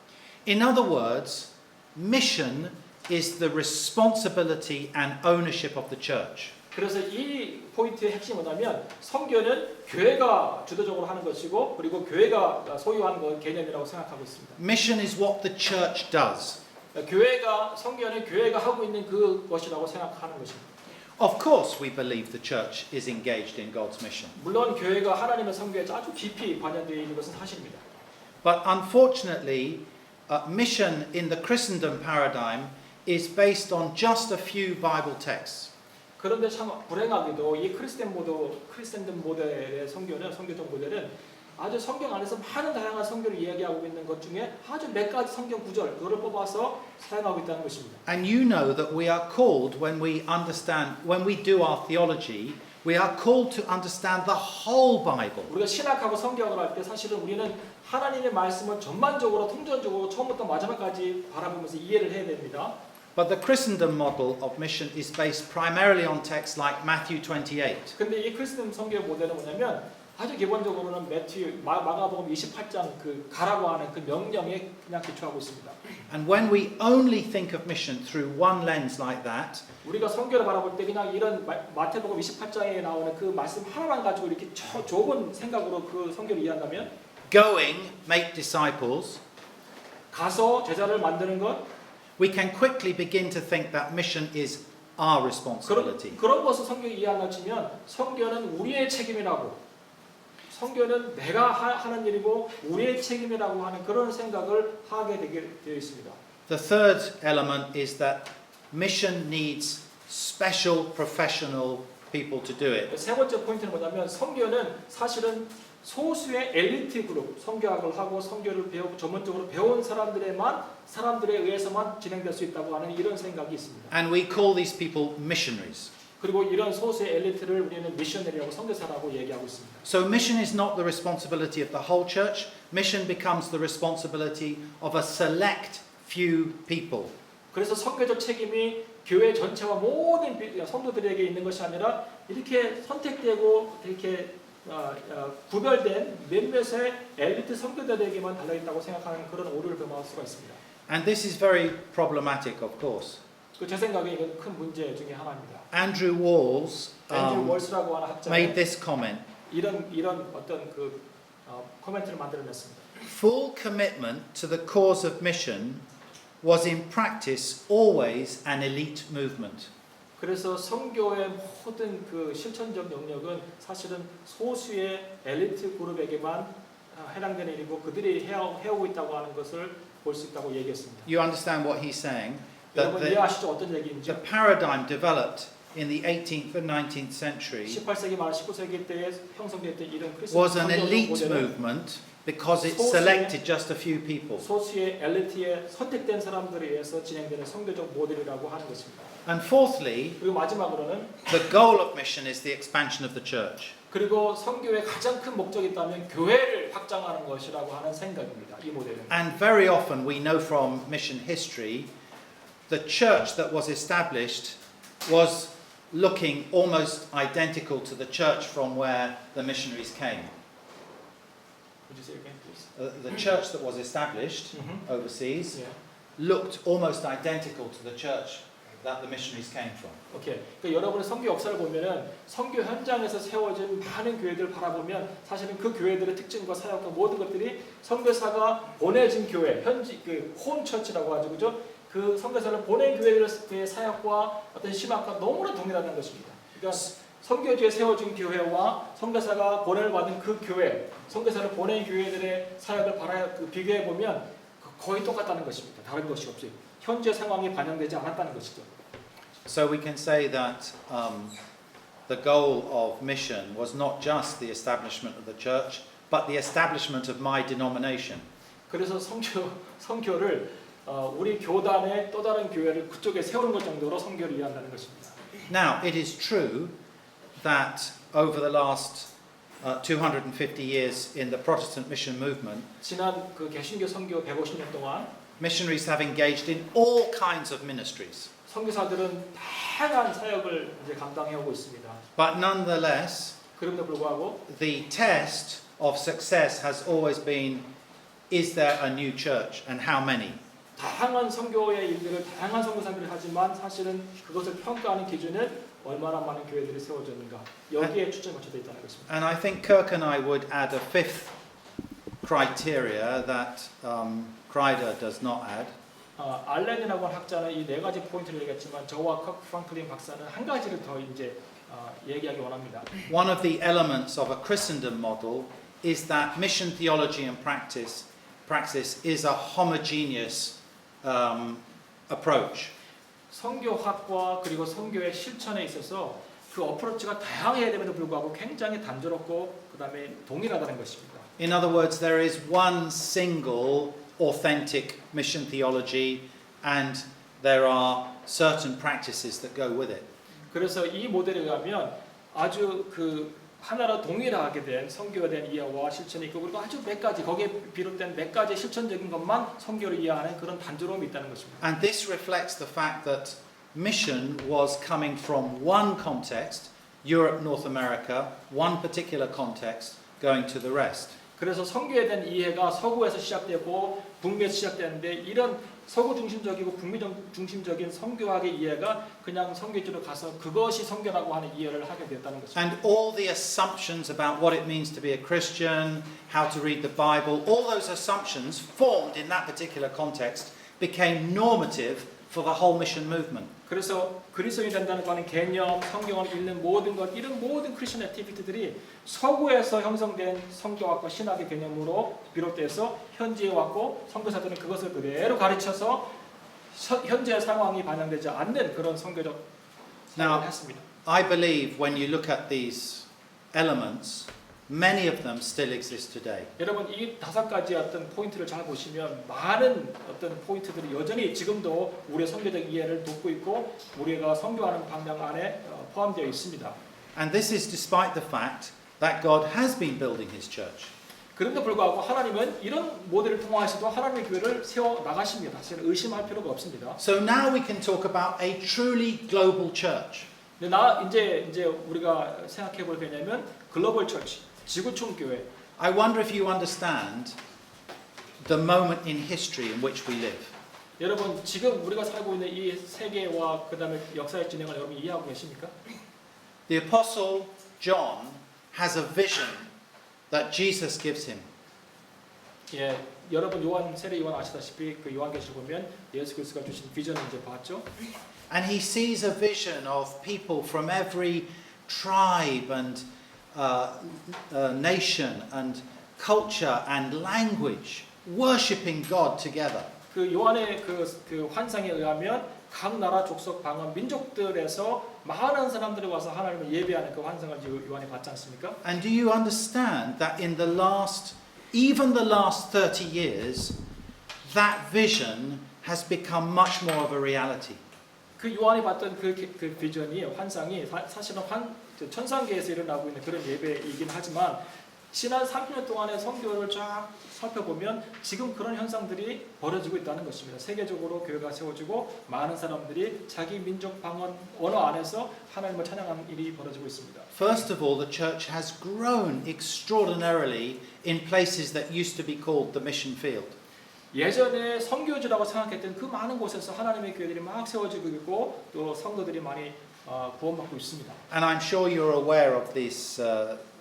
In other words, mission is the responsibility and ownership of the church. 그래서 이 포인트의 핵심이 뭐냐면 선교는 교회가 주도적으로 하는 것이고 그리고 교회가 소유하는 개념이라고 생각하고 있습니다. Mission is what the church does. 선교는 교회가 하고 있는 그것이라고 생각하는 것입니다. Of course, we believe the church is engaged in God's mission. 물론 교회가 하나님의 선교에 아주 깊이 관여되어 있는 것은 사실입니다. But unfortunately, mission in the Christendom paradigm is based on just a few Bible texts. 그런데 참 불행하게도 이 크리스텐덤 모델의 선교적 모델은 아주 성경 안에서 많은 다양한 선교를 이야기하고 있는 것 중에 아주 몇 가지 성경 구절 그거를 뽑아서 사용하고 있다는 것입니다. And you know that we are called when we do our theology, we are called to understand the whole Bible. 우리가 신학하고 성경을 할 때 사실은 우리는 하나님의 말씀을 전반적으로 통전적으로 처음부터 마지막까지 바라보면서 이해를 해야 됩니다. But the Christendom model of mission is based primarily on texts like Matthew 28. 근데 이 크리스천 선교 모델은 뭐냐면 아주 기본적으로는 마가복음 28장 그 가라고 하는 그 명령에 그냥 기초하고 있습니다. And when we only think of mission through one lens like that, 우리가 선교를 바라볼 때 그냥 이런 마태복음 28장에 나오는 그 말씀 하나만 가지고 이렇게 좁은 생각으로 그 선교를 이해한다면 going, make disciples, 가서 제자를 만드는 것 we can quickly begin to think that mission is our responsibility. 그런 것을 성경이 이해한다 치면 선교는 우리의 책임이라고 선교는 내가 하는 일이고 우리의 책임이라고 하는 그런 생각을 하게 되어 있습니다. The third element is that mission needs special professional people to do it. 세 번째 포인트는 뭐냐면 선교는 사실은 소수의 엘리트 그룹, 선교학을 하고 선교를 전문적으로 배운 사람들에 의해서만 진행될 수 있다고 하는 이런 생각이 있습니다. And we call these people missionaries. 그리고 이런 소수의 엘리트를 우리는 미셔너리라고 선교사라고 얘기하고 있습니다. So mission is not the responsibility of the whole church. Mission becomes the responsibility of a select few people. 그래서 선교적 책임이 교회 전체와 모든 성도들에게 있는 것이 아니라 이렇게 선택되고 이렇게 구별된 몇몇의 엘리트 선교사들에게만 달려있다고 생각하는 그런 오류를 범할 수가 있습니다. And this is very problematic, of course. 제 생각에 이건 큰 문제 중에 하나입니다. Andrew Walls 월스라고 하는 학자가 made this comment. 이런 어떤 코멘트를 만들어냈습니다. Full commitment to the cause of mission was in practice always an elite movement. 그래서 선교의 모든 그 실천적 영역은 사실은 소수의 엘리트 그룹에게만 해당되는 일이고 그들이 해오고 있다고 하는 것을 볼 수 있다고 얘기했습니다. You understand what he's saying? That 여러분 이해하시죠? 어떤 얘기인지? the paradigm developed in the 18th and 19th century 18세기 말 19세기 때에 형성됐던 이런 was an 크리스천 elite 모델은 movement because it selected just a few people. 소수의 엘리트의 선택된 사람들에 의해서 진행되는 선교적 모델이라고 하는 것입니다. And fourthly, 그리고 마지막으로는 the goal of mission is the expansion of the church. 그리고 선교의 가장 큰 목적이 있다면 교회를 확장하는 것이라고 하는 생각입니다. 이 모델은. And very often we know from mission history, the church that was established was looking almost identical to the church from where the missionaries came. Would you say again, please? The church that was established overseas looked almost identical to the church that the missionaries came from. 오케이. 그러니까 여러분의 선교 역사를 보면은 선교 현장에서 세워진 많은 교회들을 바라보면 사실은 그 교회들의 특징과 사역과 모든 것들이 선교사가 보내진 교회, 현지 그 홈처치라고 하죠, 그죠? 그 선교사를 보낸 교회의 사역과 어떤 심학과 너무나 동일하다는 것입니다. 그러니까 선교지에 세워진 교회와 선교사가 보냄을 받은 그 교회, 선교사를 보낸 교회들의 사역을 비교해 보면 거의 똑같다는 것입니다. 다른 것이 없어요. 현재 상황이 반영되지 않았다는 것이죠. So we can say that the goal of mission was not just the establishment of the church, but the establishment of my denomination. 그래서 선교를 우리 교단의 또 다른 교회를 그쪽에 세우는 것 정도로 선교를 이해한다는 것입니다. Now, it is true that over the last 250 years in the Protestant mission movement, 지난 그 개신교 선교 150년 동안 missionaries have engaged in all kinds of ministries. 선교사들은 다양한 사역을 이제 감당해 오고 있습니다. But nonetheless, 그럼에도 불구하고 the test of success has always been, is there a new church and how many? 다양한 선교의 일들을 다양한 선교사들이 하지만 사실은 그것을 평가하는 기준은 얼마나 많은 교회들이 세워졌는가 여기에 초점이 맞춰져 있다는 것입니다. And I think Kirk and I would add a fifth criteria that Kreider does not add. 알렌이라고 하는 학자는 이 네 가지 포인트를 얘기했지만 저와 커크 프랑클린 박사는 한 가지를 더 이제 얘기하기 원합니다. One of the elements of a Christendom model is that mission theology and practice is a homogeneous approach. 선교학과 그리고 선교의 실천에 있어서 그 어프로치가 다양해야 됨에도 불구하고 굉장히 단조롭고 그다음에 동일하다는 것입니다. In other words, there is one single authentic mission theology and there are certain practices that go with it. 그래서 이 모델에 의하면 아주 그 하나로 동일하게 된 선교에 대한 이해와 실천이 있고 그리고 아주 몇 가지 거기에 비롯된 몇 가지 실천적인 것만 선교를 이해하는 그런 단조로움이 있다는 것입니다. And this reflects the fact that mission was coming from one context, Europe, North America, one particular context, going to the rest. 그래서 선교에 대한 이해가 서구에서 시작되고 북미에서 시작되는데 이런 서구 중심적이고 북미 중심적인 선교학의 이해가 그냥 선교지로 가서 그것이 선교라고 하는 이해를 하게 됐다는 것입니다. And all the assumptions about what it means to be a Christian, how to read the Bible, all those assumptions formed in that particular context became normative for the whole mission movement. 그래서 그리스도인이 된다는 거는 개념, 성경을 읽는 모든 것, 이런 모든 크리스천 액티비티들이 서구에서 형성된 성경학과 신학의 개념으로 비롯돼서 현지에 왔고 선교사들은 그것을 그대로 가르쳐서 현재 상황이 반영되지 않는 그런 선교적 사역을 했습니다. I believe when you look at these elements, many of them still exist today. 여러분 이 다섯 가지 어떤 포인트를 잘 보시면 많은 어떤 포인트들이 여전히 지금도 우리의 선교적 이해를 돕고 있고 우리가 선교하는 방향 안에 포함되어 있습니다. And this is despite the fact that God has been building His church. 그런데 불구하고 하나님은 이런 모델을 통하여서도 하나님의 교회를 세워 나가십니다. 사실 의심할 필요가 없습니다. So now we can talk about a truly global church. 근데 이제 우리가 생각해 볼 개념은 글로벌 처치, 지구촌 교회. I wonder if you understand the moment in history in which we live. 여러분 지금 우리가 살고 있는 이 세계와 그다음에 역사의 진행을 여러분이 이해하고 계십니까? The apostle John has a vision that Jesus gives him. 예, 여러분 세례 요한 아시다시피 그 요한계시를 보면 예수 그리스도가 주신 비전을 이제 봤죠. And he sees a vision of people from every tribe and nation and culture and language, worshipping God together. 그 요한의 그 환상에 의하면 각 나라 족속 방언 민족들에서 많은 사람들이 와서 하나님을 예배하는 그 환상을 요한이 봤지 않습니까? And do you understand that in the last, even the last 30 years, that vision has become much more of a reality? 그 요한이 봤던 그 비전이 환상이 사실은 천상계에서 일어나고 있는 그런 예배이긴 하지만 지난 30년 동안의 선교를 쫙 살펴보면 지금 그런 현상들이 벌어지고 있다는 것입니다. 세계적으로 교회가 세워지고 많은 사람들이 자기 민족 방언 언어 안에서 하나님을 찬양하는 일이 벌어지고 있습니다. First of all, the church has grown extraordinarily in places that used to be called the mission field. 예전에 선교지라고 생각했던 그 많은 곳에서 하나님의 교회들이 막 세워지고 있고 또 성도들이 많이 구원받고 있습니다. And I'm sure you're aware of these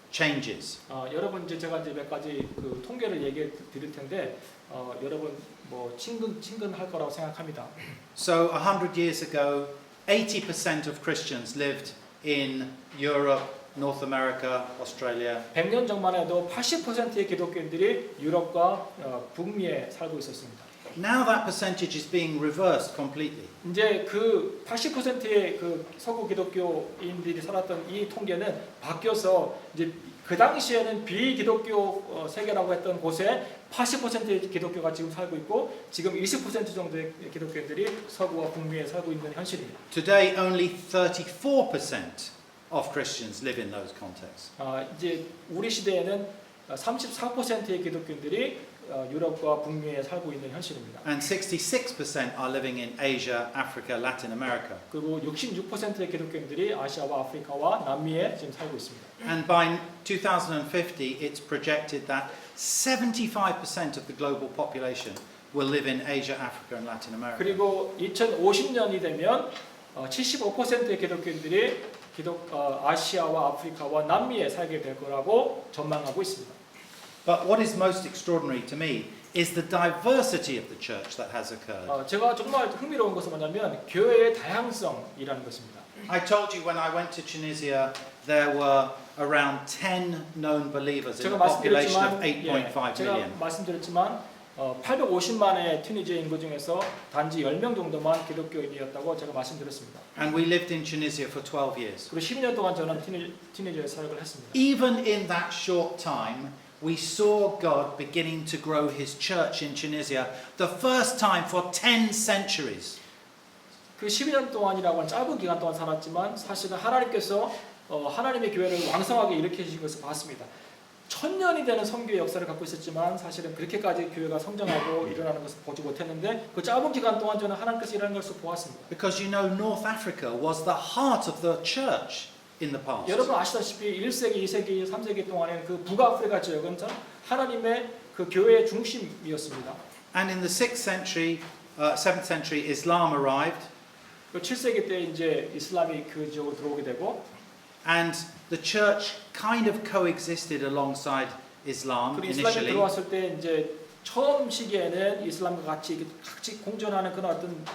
changes. 여러분 제가 몇 가지 그 통계를 얘기해 드릴 텐데 여러분 뭐 친근할 거라고 생각합니다. So 100 years ago, 80% of Christians lived in Europe, North America, Australia. 100년 전만 해도 80%의 기독교인들이 유럽과 북미에 살고 있었습니다. Now that percentage is being reversed completely. 이제 그 80%의 그 서구 기독교인들이 살았던 이 통계는 바뀌어서 이제 그 당시에는 비기독교 세계라고 했던 곳에 80%의 기독교가 지금 살고 있고 지금 20% 정도의 기독교인들이 서구와 북미에 살고 있는 현실입니다. Today, only 34% of Christians live in those contexts. 이제 우리 시대에는 34%의 기독교인들이 유럽과 북미에 살고 있는 현실입니다. And 66% are living in Asia, Africa, Latin America. 그리고 66%의 기독교인들이 아시아와 아프리카와 남미에 지금 살고 있습니다. And by 2050, it's projected that 75% of the global population will live in Asia, Africa, and Latin America. 그리고 2050년이 되면 75%의 기독교인들이 아시아와 아프리카와 남미에 살게 될 거라고 전망하고 있습니다. But what is most extraordinary to me is the diversity of the church that has occurred. 제가 정말 흥미로운 것은 뭐냐면 교회의 다양성이라는 것입니다. I told you when I went to Tunisia, there were around 10 known believers in a population of 8.5 제가 million. 말씀드렸지만 850만의 튀니지아 인구 중에서 단지 10명 정도만 기독교인이었다고 제가 말씀드렸습니다. And we lived in Tunisia for 12 years. 그리고 12년 동안 저는 튀니지아에 사역을 했습니다. Even in that short time, we saw God beginning to grow His church in Tunisia, the first time for 10 centuries. 그 12년 동안이라고 하는 짧은 기간 동안 살았지만 사실은 하나님께서 하나님의 교회를 왕성하게 일으키신 것을 봤습니다. 1000년이 되는 선교의 역사를 갖고 있었지만 사실은 그렇게까지 교회가 성장하고 일어나는 것을 보지 못했는데 그 짧은 기간 동안 저는 하나님께서 일하는 것을 보았습니다. Because you know, North Africa was the heart of the church in the past. 여러분 아시다시피 1세기, 2세기, 3세기 동안에는 그 북아프리카 지역은 하나님의 그 교회의 중심이었습니다. And in the 6th century, 7th century, Islam arrived. 그 7세기 때 이제 이슬람이 그 지역으로 들어오게 되고 And the church kind of coexisted alongside Islam 그리고 이슬람이 initially. 들어왔을 때 이제 처음 시기에는 이슬람과 같이 공존하는 그런 어떤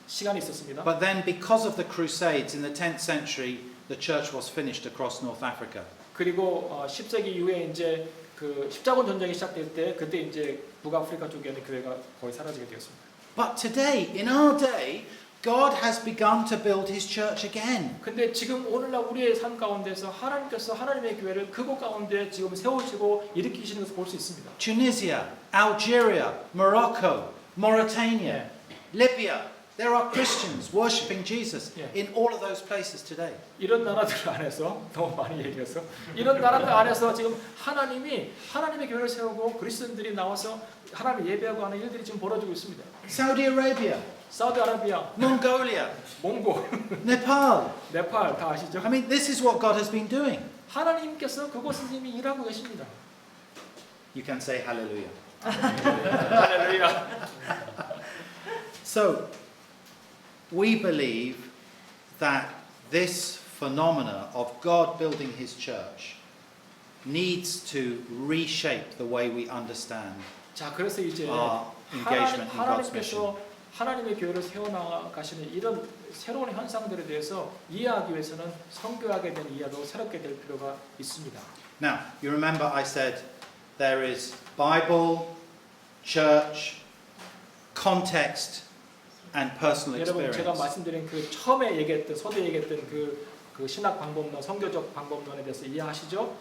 시간이 있었습니다. But then because of the Crusades in the 10th century, the church was finished across North Africa. 그리고 10세기 이후에 이제 그 십자군 전쟁이 시작될 때 그때 이제 북아프리카 쪽에는 교회가 거의 사라지게 되었습니다. But today, in our day, God has begun to build His church again. 근데 지금 오늘날 우리의 삶 가운데서 하나님께서 하나님의 교회를 그곳 가운데 지금 세우시고 일으키시는 것을 볼 수 있습니다. Tunisia, Algeria, Morocco, Mauritania, Libya. There are Christians worshiping Jesus in all of those places today. 이런 나라들 안에서 너무 많이 얘기해서 이런 나라들 안에서 지금 하나님이 하나님의 교회를 세우고 그리스도인들이 나와서 하나님 예배하고 하는 일들이 지금 벌어지고 있습니다. Saudi Arabia, 사우디아라비아, Mongolia, 몽골, Nepal. 네팔 다 아시죠? I mean, this is what God has been doing. 하나님께서 그곳에서 이미 일하고 계십니다. You can say hallelujah. 할렐루야. So, we believe that this phenomena of God building His church needs to reshape the way we understand 자, 그래서 이제 our engagement in God's mission. 하나님께서 하나님의 교회를 세워나가시는 이런 새로운 현상들에 대해서 이해하기 위해서는 선교하게 된 이해도 새롭게 될 필요가 있습니다. Now, you remember I said there is Bible, church, context, and personal 여러분 제가 experience. 말씀드린 그 처음에 얘기했던 서두에 얘기했던 그 신학 방법론, 성교적 방법론에 대해서 이해하시죠?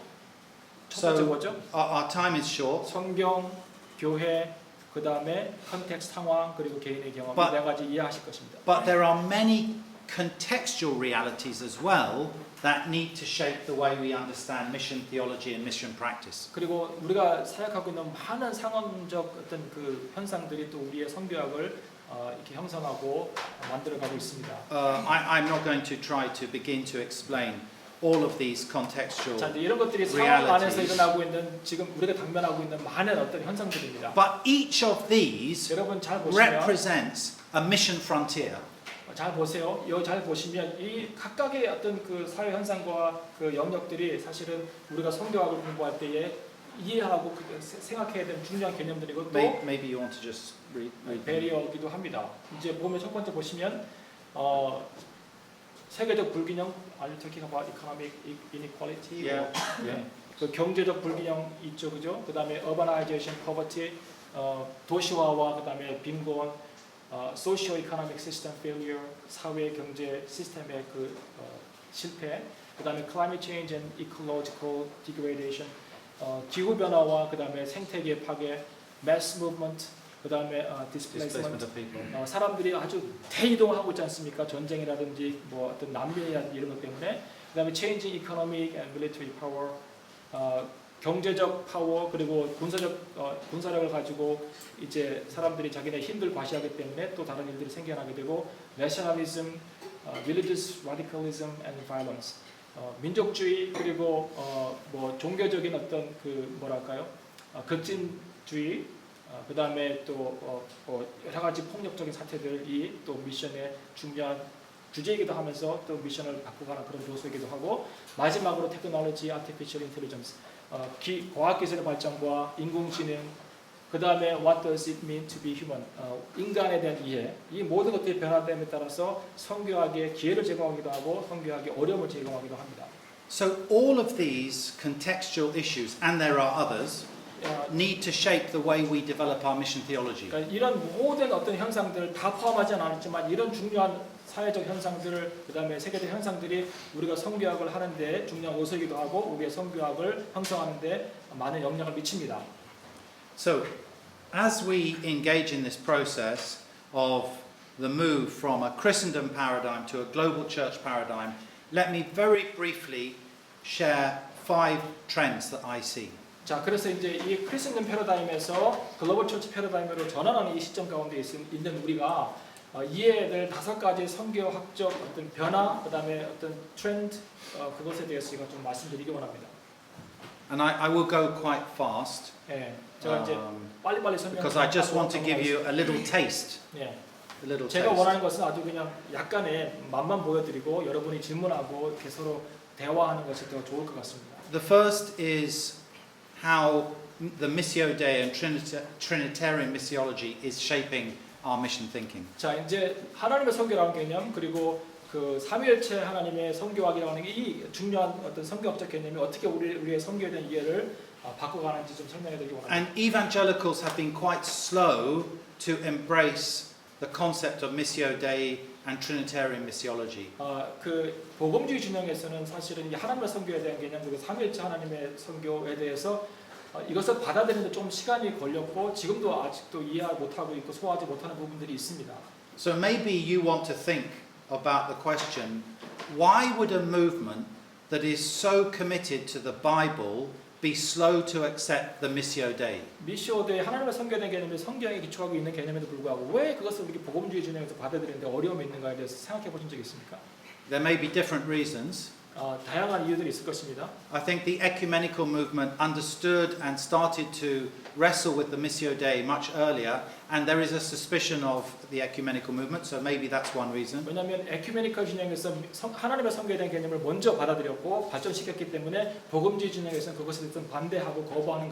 첫 번째 So 뭐죠? our time is short, 성경, 교회, 그 다음에 컨텍스트 상황 그리고 개인의 경험 이 네 가지 이해하실 것입니다. but there are many contextual realities as well that need to shape the way we understand mission theology and mission practice. 그리고 우리가 사역하고 있는 많은 상황적 어떤 그 현상들이 또 우리의 선교학을 이렇게 형성하고 만들어가고 있습니다. I'm not going to try to begin to explain all of these contextual 자, 이제 이런 것들이 상황 안에서 realities. 일어나고 있는 지금 우리가 당면하고 있는 많은 어떤 현상들입니다. But each of these 여러분 잘 보시면 represents a mission frontier. 잘 보세요. 여기 잘 보시면 이 각각의 어떤 그 사회 현상과 그 영역들이 사실은 우리가 성경학을 공부할 때에 이해하고 생각해야 되는 중요한 개념들이고 또 Maybe you want to just read. 배리어기도 합니다. 이제 보면 첫 번째 보시면 세계적 불균형, are you talking about economic inequality? Yeah. 네. 그 경제적 불균형 있죠, 그죠? 그 다음에 urbanization, poverty, 도시화와 그 다음에 빈곤, socio-economic system failure, 사회 경제 시스템의 그 실패, 그 다음에 climate change and ecological degradation, 기후 변화와 그 다음에 생태계 파괴, mass movement, 그 다음에 displacement of people. 사람들이 아주 대이동하고 있지 않습니까? 전쟁이라든지 뭐 어떤 난민이라든지 이런 것 때문에 그 다음에 changing economic and military power, 경제적 파워 그리고 군사력을 가지고 이제 사람들이 자기네 힘들 과시하기 때문에 또 다른 일들이 생겨나게 되고 nationalism, religious radicalism and violence, 민족주의 그리고 뭐 종교적인 어떤 그 뭐랄까요? 급진주의, 그 다음에 또 여러 가지 폭력적인 사태들이 또 미션의 중요한 주제이기도 하면서 또 미션을 바꿔가는 그런 요소이기도 하고 마지막으로 테크놀로지, 아티피셜 인텔리전스, 과학기술의 발전과 인공지능, 그 다음에 what does it mean to be human, 인간에 대한 이해, 이 모든 것들이 변화됨에 따라서 선교학에 기회를 제공하기도 하고 선교학에 어려움을 제공하기도 합니다. So all of these contextual issues, and there are others, need to shape the way we develop our mission theology. 그러니까 이런 모든 어떤 현상들을 다 포함하지는 않았지만 이런 중요한 사회적 현상들을 그 다음에 세계적 현상들이 우리가 선교학을 하는데 중요한 요소이기도 하고 우리의 선교학을 형성하는데 많은 영향을 미칩니다. So, as we engage in this process of the move from a Christendom paradigm to a global church paradigm, let me very briefly share 5 trends that I see. 자, 그래서 이제 이 크리스천 패러다임에서 글로벌 처치 패러다임으로 전환하는 이 시점 가운데 있는 우리가 이해해야 될 5가지 선교학적 어떤 변화, 그 다음에 어떤 트렌드, 그것에 대해서 제가 좀 말씀드리기 원합니다. And I will go quite fast. 예, 제가 이제 빨리빨리 설명을 Because I just want to give you a little taste. 예, A little 제가 taste. 원하는 것은 아주 그냥 약간의 맛만 보여드리고 여러분이 질문하고 이렇게 서로 대화하는 것이 더 좋을 것 같습니다. The first is how the Missio Dei and Trinitarian missiology is shaping our mission thinking. 자, 이제 하나님의 선교라는 개념 그리고 그 삼위일체 하나님의 선교학이라는 이 중요한 어떤 선교학적 개념이 어떻게 우리의 선교에 대한 이해를 바꿔가는지 좀 설명해드리기 원합니다. And evangelicals have been quite slow to embrace the concept of Missio Dei and Trinitarian missiology. 그 복음주의 진영에서는 사실은 이 하나님의 선교에 대한 개념 그리고 삼위일체 하나님의 선교에 대해서 이것을 받아들이는데 좀 시간이 걸렸고 지금도 아직도 이해 못하고 있고 소화하지 못하는 부분들이 있습니다. So maybe you want to think about the question, why would a movement that is so committed to the Bible be slow to accept the Missio Dei? 미시오 데이 하나님의 선교에 대한 개념이 성경에 기초하고 있는 개념에도 불구하고 왜 그것을 우리 복음주의 진영에서 받아들이는데 어려움이 있는가에 대해서 생각해 보신 적이 있습니까? There may be different reasons. 다양한 이유들이 있을 것입니다. I think the ecumenical movement understood and started to wrestle with the Missio Dei much earlier, and there is a suspicion of the ecumenical movement, so maybe that's one reason. 왜냐하면 에큐메니컬 진영에서 하나님의 선교에 대한 개념을 먼저 받아들였고 발전시켰기 때문에 복음주의 진영에서는 그것에 대해서 반대하고 거부하는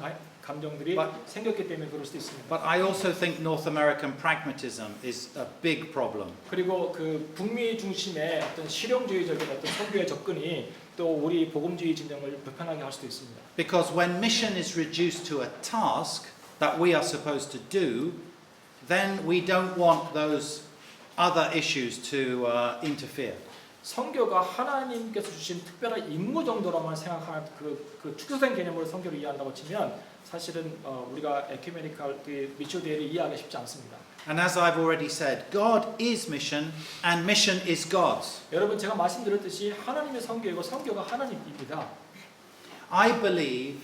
감정들이 생겼기 때문에 그럴 수도 있습니다. But I also think North American pragmatism is a big problem. 그리고 그 북미 중심의 어떤 실용주의적인 어떤 선교의 접근이 또 우리 복음주의 진영을 불편하게 할 수도 있습니다. Because when mission is reduced to a task that we are supposed to do, then we don't want those other issues to interfere. 선교가 하나님께서 주신 특별한 임무 정도로만 생각하는 그 축소된 개념으로 선교를 이해한다고 치면 사실은 우리가 에큐메니컬 미시오데이를 이해하기 쉽지 않습니다. And as I've already said, God is mission and mission is God's. 여러분 제가 말씀드렸듯이 하나님의 선교이고 선교가 하나님입니다. I believe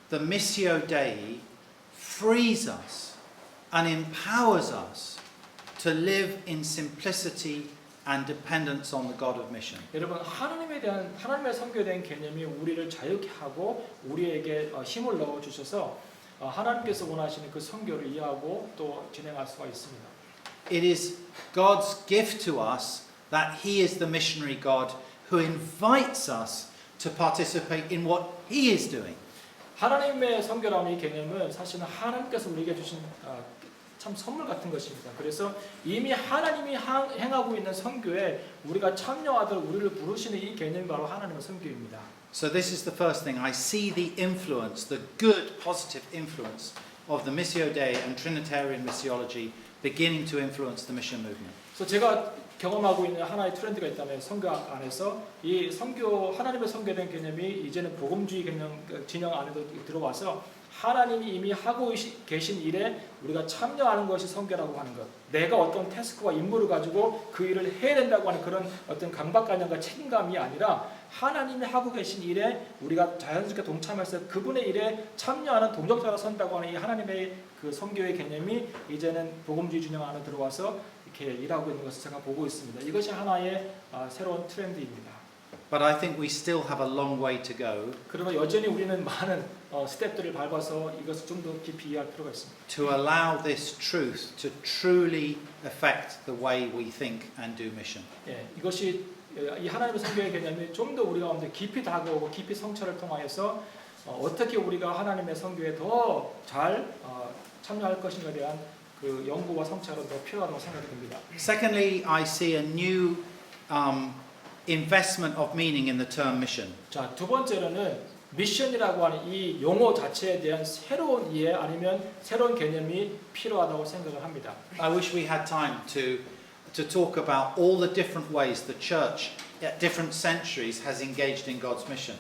the Missio Dei frees us and empowers us to live in simplicity and dependence on the God of mission. 여러분 하나님의 선교에 대한 개념이 우리를 자유케 하고 우리에게 힘을 넣어 주셔서 하나님께서 원하시는 그 선교를 이해하고 또 진행할 수가 있습니다. It is God's gift to us that He is the missionary God who invites us to participate in what He is doing. 하나님의 선교라는 이 개념은 사실은 하나님께서 우리에게 주신 참 선물 같은 것입니다. 그래서 이미 하나님이 행하고 있는 선교에 우리가 참여하도록 우리를 부르시는 이 개념이 바로 하나님의 선교입니다. So this is the first thing. I see the influence, the good, positive influence of the Missio Dei and Trinitarian missiology beginning to influence the mission movement. 그래서 제가 경험하고 있는 하나의 트렌드가 있다면 선교학 안에서 이 선교 하나님의 선교에 대한 개념이 이제는 복음주의 개념 진영 안에도 들어와서 하나님이 이미 하고 계신 일에 우리가 참여하는 것이 선교라고 하는 것. 내가 어떤 태스크와 임무를 가지고 그 일을 해야 된다고 하는 그런 어떤 강박관념과 책임감이 아니라 하나님이 하고 계신 일에 우리가 자연스럽게 동참해서 그분의 일에 참여하는 동역자로 선다고 하는 이 하나님의 그 선교의 개념이 이제는 복음주의 진영 안에 들어와서 이렇게 일하고 있는 것을 제가 보고 있습니다. 이것이 하나의 새로운 트렌드입니다. But I think we still have a long way to go. 그러나 여전히 우리는 많은 스텝들을 밟아서 이것을 좀 더 깊이 이해할 필요가 있습니다. To allow this truth to truly affect the way we think and do mission. 예, 이것이 이 하나님의 선교의 개념이 좀 더 우리 가운데 깊이 다가오고 깊이 성찰을 통하여서 어떻게 우리가 하나님의 선교에 더 잘 참여할 것인가에 대한 그 연구와 성찰은 더 필요하다고 생각이 듭니다. Secondly, I see a new investment of meaning in the term mission. 자, 두 번째로는 미션이라고 하는 이 용어 자체에 대한 새로운 이해 아니면 새로운 개념이 필요하다고 생각을 합니다. I wish we had time to talk about all the different ways the church at different centuries has engaged in God's mission.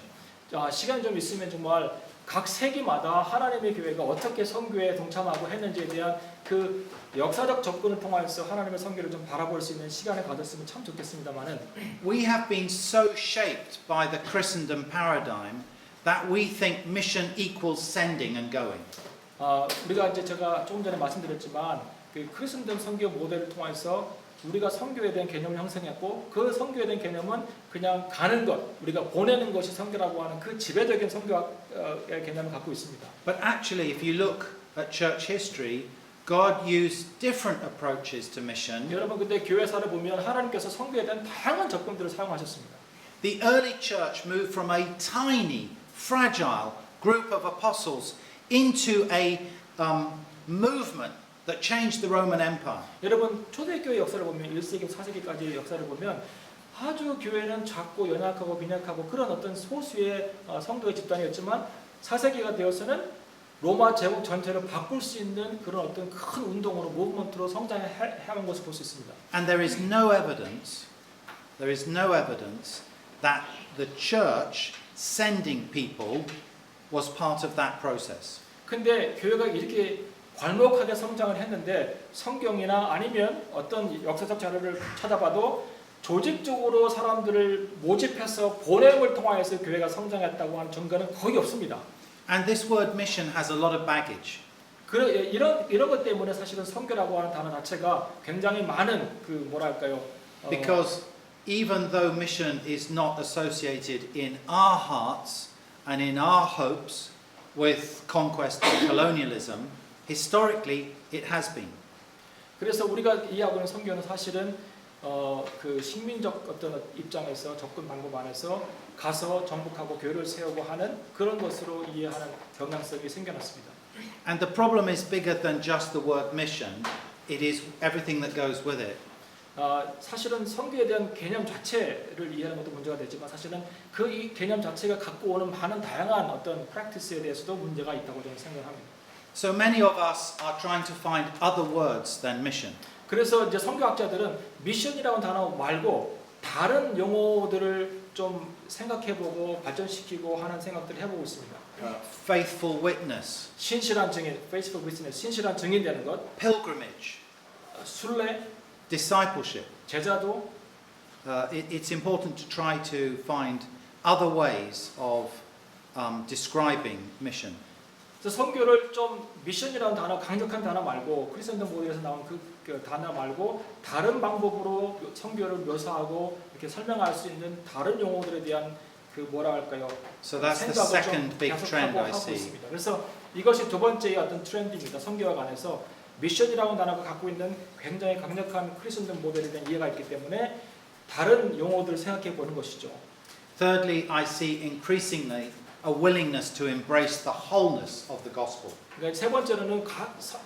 자, 시간 좀 있으면 정말 각 세기마다 하나님의 교회가 어떻게 선교에 동참하고 했는지에 대한 그 역사적 접근을 통해서 하나님의 선교를 좀 바라볼 수 있는 시간을 가졌으면 참 좋겠습니다만은 We have been so shaped by the Christendom paradigm that we think mission equals sending and going. 우리가 이제 제가 조금 전에 말씀드렸지만 그 크리스천덤 선교 모델을 통해서 우리가 선교에 대한 개념을 형성했고 그 선교에 대한 개념은 그냥 가는 것, 우리가 보내는 것이 선교라고 하는 그 지배적인 선교의 개념을 갖고 있습니다. But actually, if you look at church history, God used different approaches to mission. 여러분 근데 교회사를 보면 하나님께서 선교에 대한 다양한 접근들을 사용하셨습니다. The early church moved from a tiny, fragile group of apostles into a movement that changed the Roman Empire. 여러분 초대교회 역사를 보면 1세기, 4세기까지의 역사를 보면 아주 교회는 작고 연약하고 빈약하고 그런 어떤 소수의 성도의 집단이었지만 4세기가 되어서는 로마 제국 전체를 바꿀 수 있는 그런 어떤 큰 운동으로 무브먼트로 성장해온 것을 볼 수 있습니다. And there is no evidence that the church sending people was part of that process. 근데 교회가 이렇게 괄목하게 성장을 했는데 성경이나 아니면 어떤 역사적 자료를 찾아봐도 조직적으로 사람들을 모집해서 보냄을 통하여서 교회가 성장했다고 하는 증거는 거의 없습니다. And this word mission has a lot of baggage. 이런 것 때문에 사실은 선교라고 하는 단어 자체가 굉장히 많은 그 뭐랄까요? Because even though mission is not associated in our hearts and in our hopes with conquest and colonialism, historically it has been. 그래서 우리가 이해하고 있는 선교는 사실은 그 식민적 어떤 입장에서 접근 방법 안에서 가서 정복하고 교회를 세우고 하는 그런 것으로 이해하는 경향성이 생겨났습니다. And the problem is bigger than just the word mission. It is everything that goes with it. 사실은 선교에 대한 개념 자체를 이해하는 것도 문제가 되지만 사실은 그 이 개념 자체가 갖고 오는 많은 다양한 어떤 프랙티스에 대해서도 문제가 있다고 저는 생각합니다. So many of us are trying to find other words than mission. 그래서 이제 선교학자들은 미션이라는 단어 말고 다른 용어들을 좀 생각해보고 발전시키고 하는 생각들을 해보고 있습니다. Faithful witness, 신실한 증인, faithful witness, 신실한 증인되는 것, pilgrimage, 순례, discipleship. 제자도. It's important to try to find other ways of describing mission. 그래서 선교를 좀 미션이라는 단어, 강력한 단어 말고 크리스천들 모두에서 나온 그 단어 말고 다른 방법으로 선교를 묘사하고 이렇게 설명할 수 있는 다른 용어들에 대한 그 뭐라 할까요? So that's the second big trend I see. 있습니다. 그래서 이것이 두 번째의 어떤 트렌드입니다. 선교학 안에서 미션이라는 단어가 갖고 있는 굉장히 강력한 크리스천들 모델에 대한 이해가 있기 때문에 다른 용어들을 생각해 보는 것이죠. Thirdly, I see increasingly a willingness to embrace the wholeness of the gospel. 그러니까 세 번째로는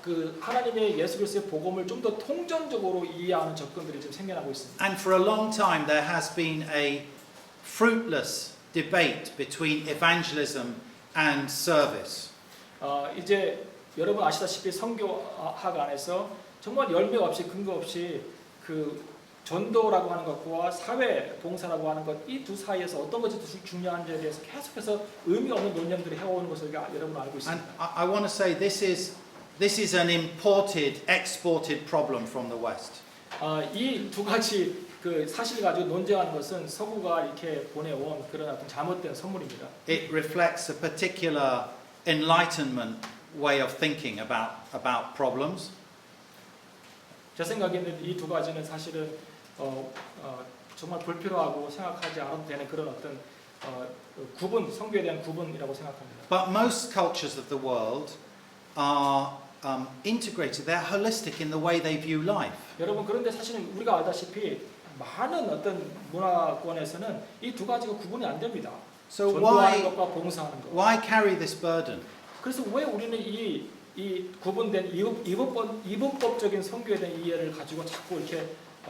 그 하나님의 예수 그리스도의 복음을 좀 더 통전적으로 이해하는 접근들이 좀 생겨나고 있습니다. And for a long time there has been a fruitless debate between evangelism and service. 이제 여러분 아시다시피 선교학 안에서 정말 열매 없이 근거 없이 그 전도라고 하는 것과 사회 봉사라고 하는 것 이 두 사이에서 어떤 것이 더 중요한지에 대해서 계속해서 의미 없는 논쟁들이 해오는 것을 여러분 알고 있습니다. And I want to say this is an imported, exported problem from the West. 이 두 가지 그 사실 가지고 논쟁하는 것은 서구가 이렇게 보내온 그런 어떤 잘못된 선물입니다. It reflects a particular enlightenment way of thinking about problems. 제 생각에는 이 두 가지는 사실은 정말 불필요하고 생각하지 않아도 되는 그런 어떤 구분, 선교에 대한 구분이라고 생각합니다. But most cultures of the world are integrated. They're holistic in the way they view life. 여러분 그런데 사실은 우리가 알다시피 많은 어떤 문화권에서는 이 두 가지가 구분이 안 됩니다. So 전도하는 것과 봉사하는 것. why carry this burden? 그래서 왜 우리는 이 구분된 이분법적인 선교에 대한 이해를 가지고 자꾸 이렇게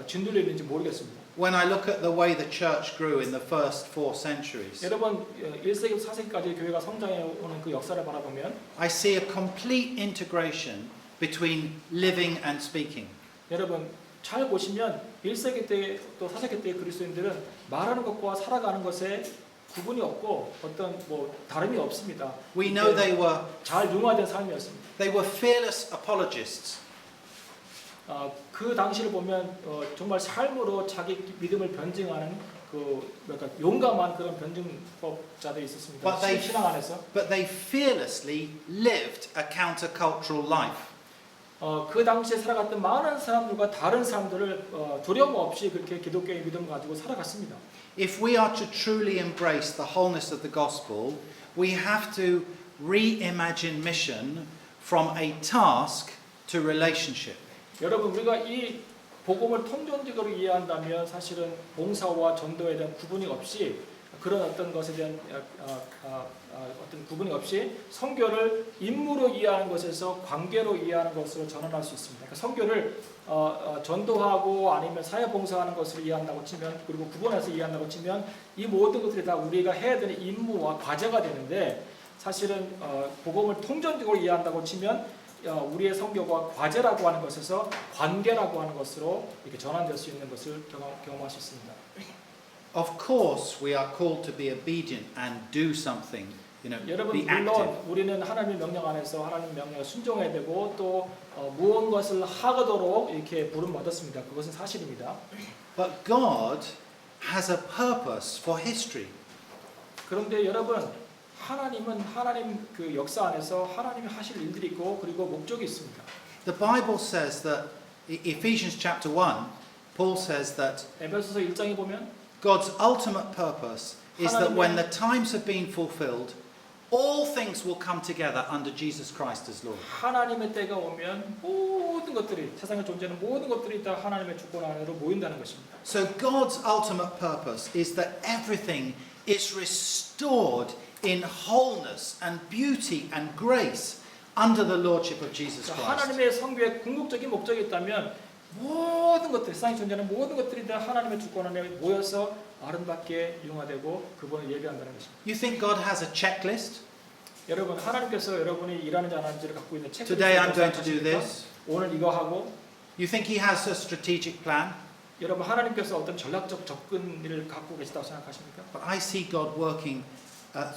짓눌려 있는지 모르겠습니다. When I look at the way the church grew in the first 4 centuries, 여러분 1세기부터 4세기까지 교회가 성장해 오는 그 역사를 바라보면 I see a complete integration between living and speaking. 여러분 잘 보시면 1세기 때 또 4세기 때의 그리스도인들은 말하는 것과 살아가는 것에 구분이 없고 어떤 뭐 다름이 없습니다. We know they were 잘 융화된 삶이었습니다. fearless apologists. 그 당시를 보면 정말 삶으로 자기 믿음을 변증하는 그 약간 용감한 그런 변증법자들이 있었습니다. 신앙 안에서. But they fearlessly lived a countercultural life. 그 당시에 살아갔던 많은 사람들과 다른 사람들을 두려움 없이 그렇게 기독교의 믿음을 가지고 살아갔습니다. If we are to truly embrace the wholeness of the gospel, we have to reimagine mission from a task to relationship. 여러분 우리가 이 복음을 통전적으로 이해한다면 사실은 봉사와 전도에 대한 구분이 없이 그런 어떤 것에 대한 어떤 구분이 없이 선교를 임무로 이해하는 것에서 관계로 이해하는 것으로 전환할 수 있습니다. 그러니까 선교를 전도하고 아니면 사회 봉사하는 것으로 이해한다고 치면 그리고 구분해서 이해한다고 치면 이 모든 것들이 다 우리가 해야 되는 임무와 과제가 되는데 사실은 복음을 통전적으로 이해한다고 치면 우리의 선교가 과제라고 하는 것에서 관계라고 하는 것으로 이렇게 전환될 수 있는 것을 경험할 수 있습니다. Of course, we are called to be obedient and do something, 여러분 be 물론 active. 우리는 하나님의 명령 안에서 하나님 명령에 순종해야 되고 또 무언 것을 하도록 이렇게 부름 받았습니다. 그것은 사실입니다. But God has a purpose for history. 그런데 여러분 하나님은 하나님 그 역사 안에서 하나님이 하실 일들이 있고 그리고 목적이 있습니다. The Bible says that Ephesians chapter 1, Paul says that 에베소서 1장에 보면 God's ultimate purpose is that when the times have been fulfilled, all things will come together under Jesus Christ as Lord. 하나님의 때가 오면 모든 것들이 세상에 존재하는 모든 것들이 다 하나님의 주권 안으로 모인다는 것입니다. So God's ultimate purpose is that everything is restored in wholeness and beauty and grace under the lordship of Jesus Christ. 하나님의 성교의 궁극적인 목적이 있다면 모든 것들, 세상에 존재하는 모든 것들이 다 하나님의 주권 안에 모여서 아름답게 융화되고 그분을 예배한다는 것입니다. You think God has a checklist? 여러분, 하나님께서 여러분이 일하는지 안 하는지를 갖고 있는 체크리스트를 Today I'm going to do 생각하십니까? this. 오늘 이거 하고. You think He has a strategic plan? 여러분, 하나님께서 어떤 전략적 접근을 갖고 계시다고 생각하십니까? But I see God working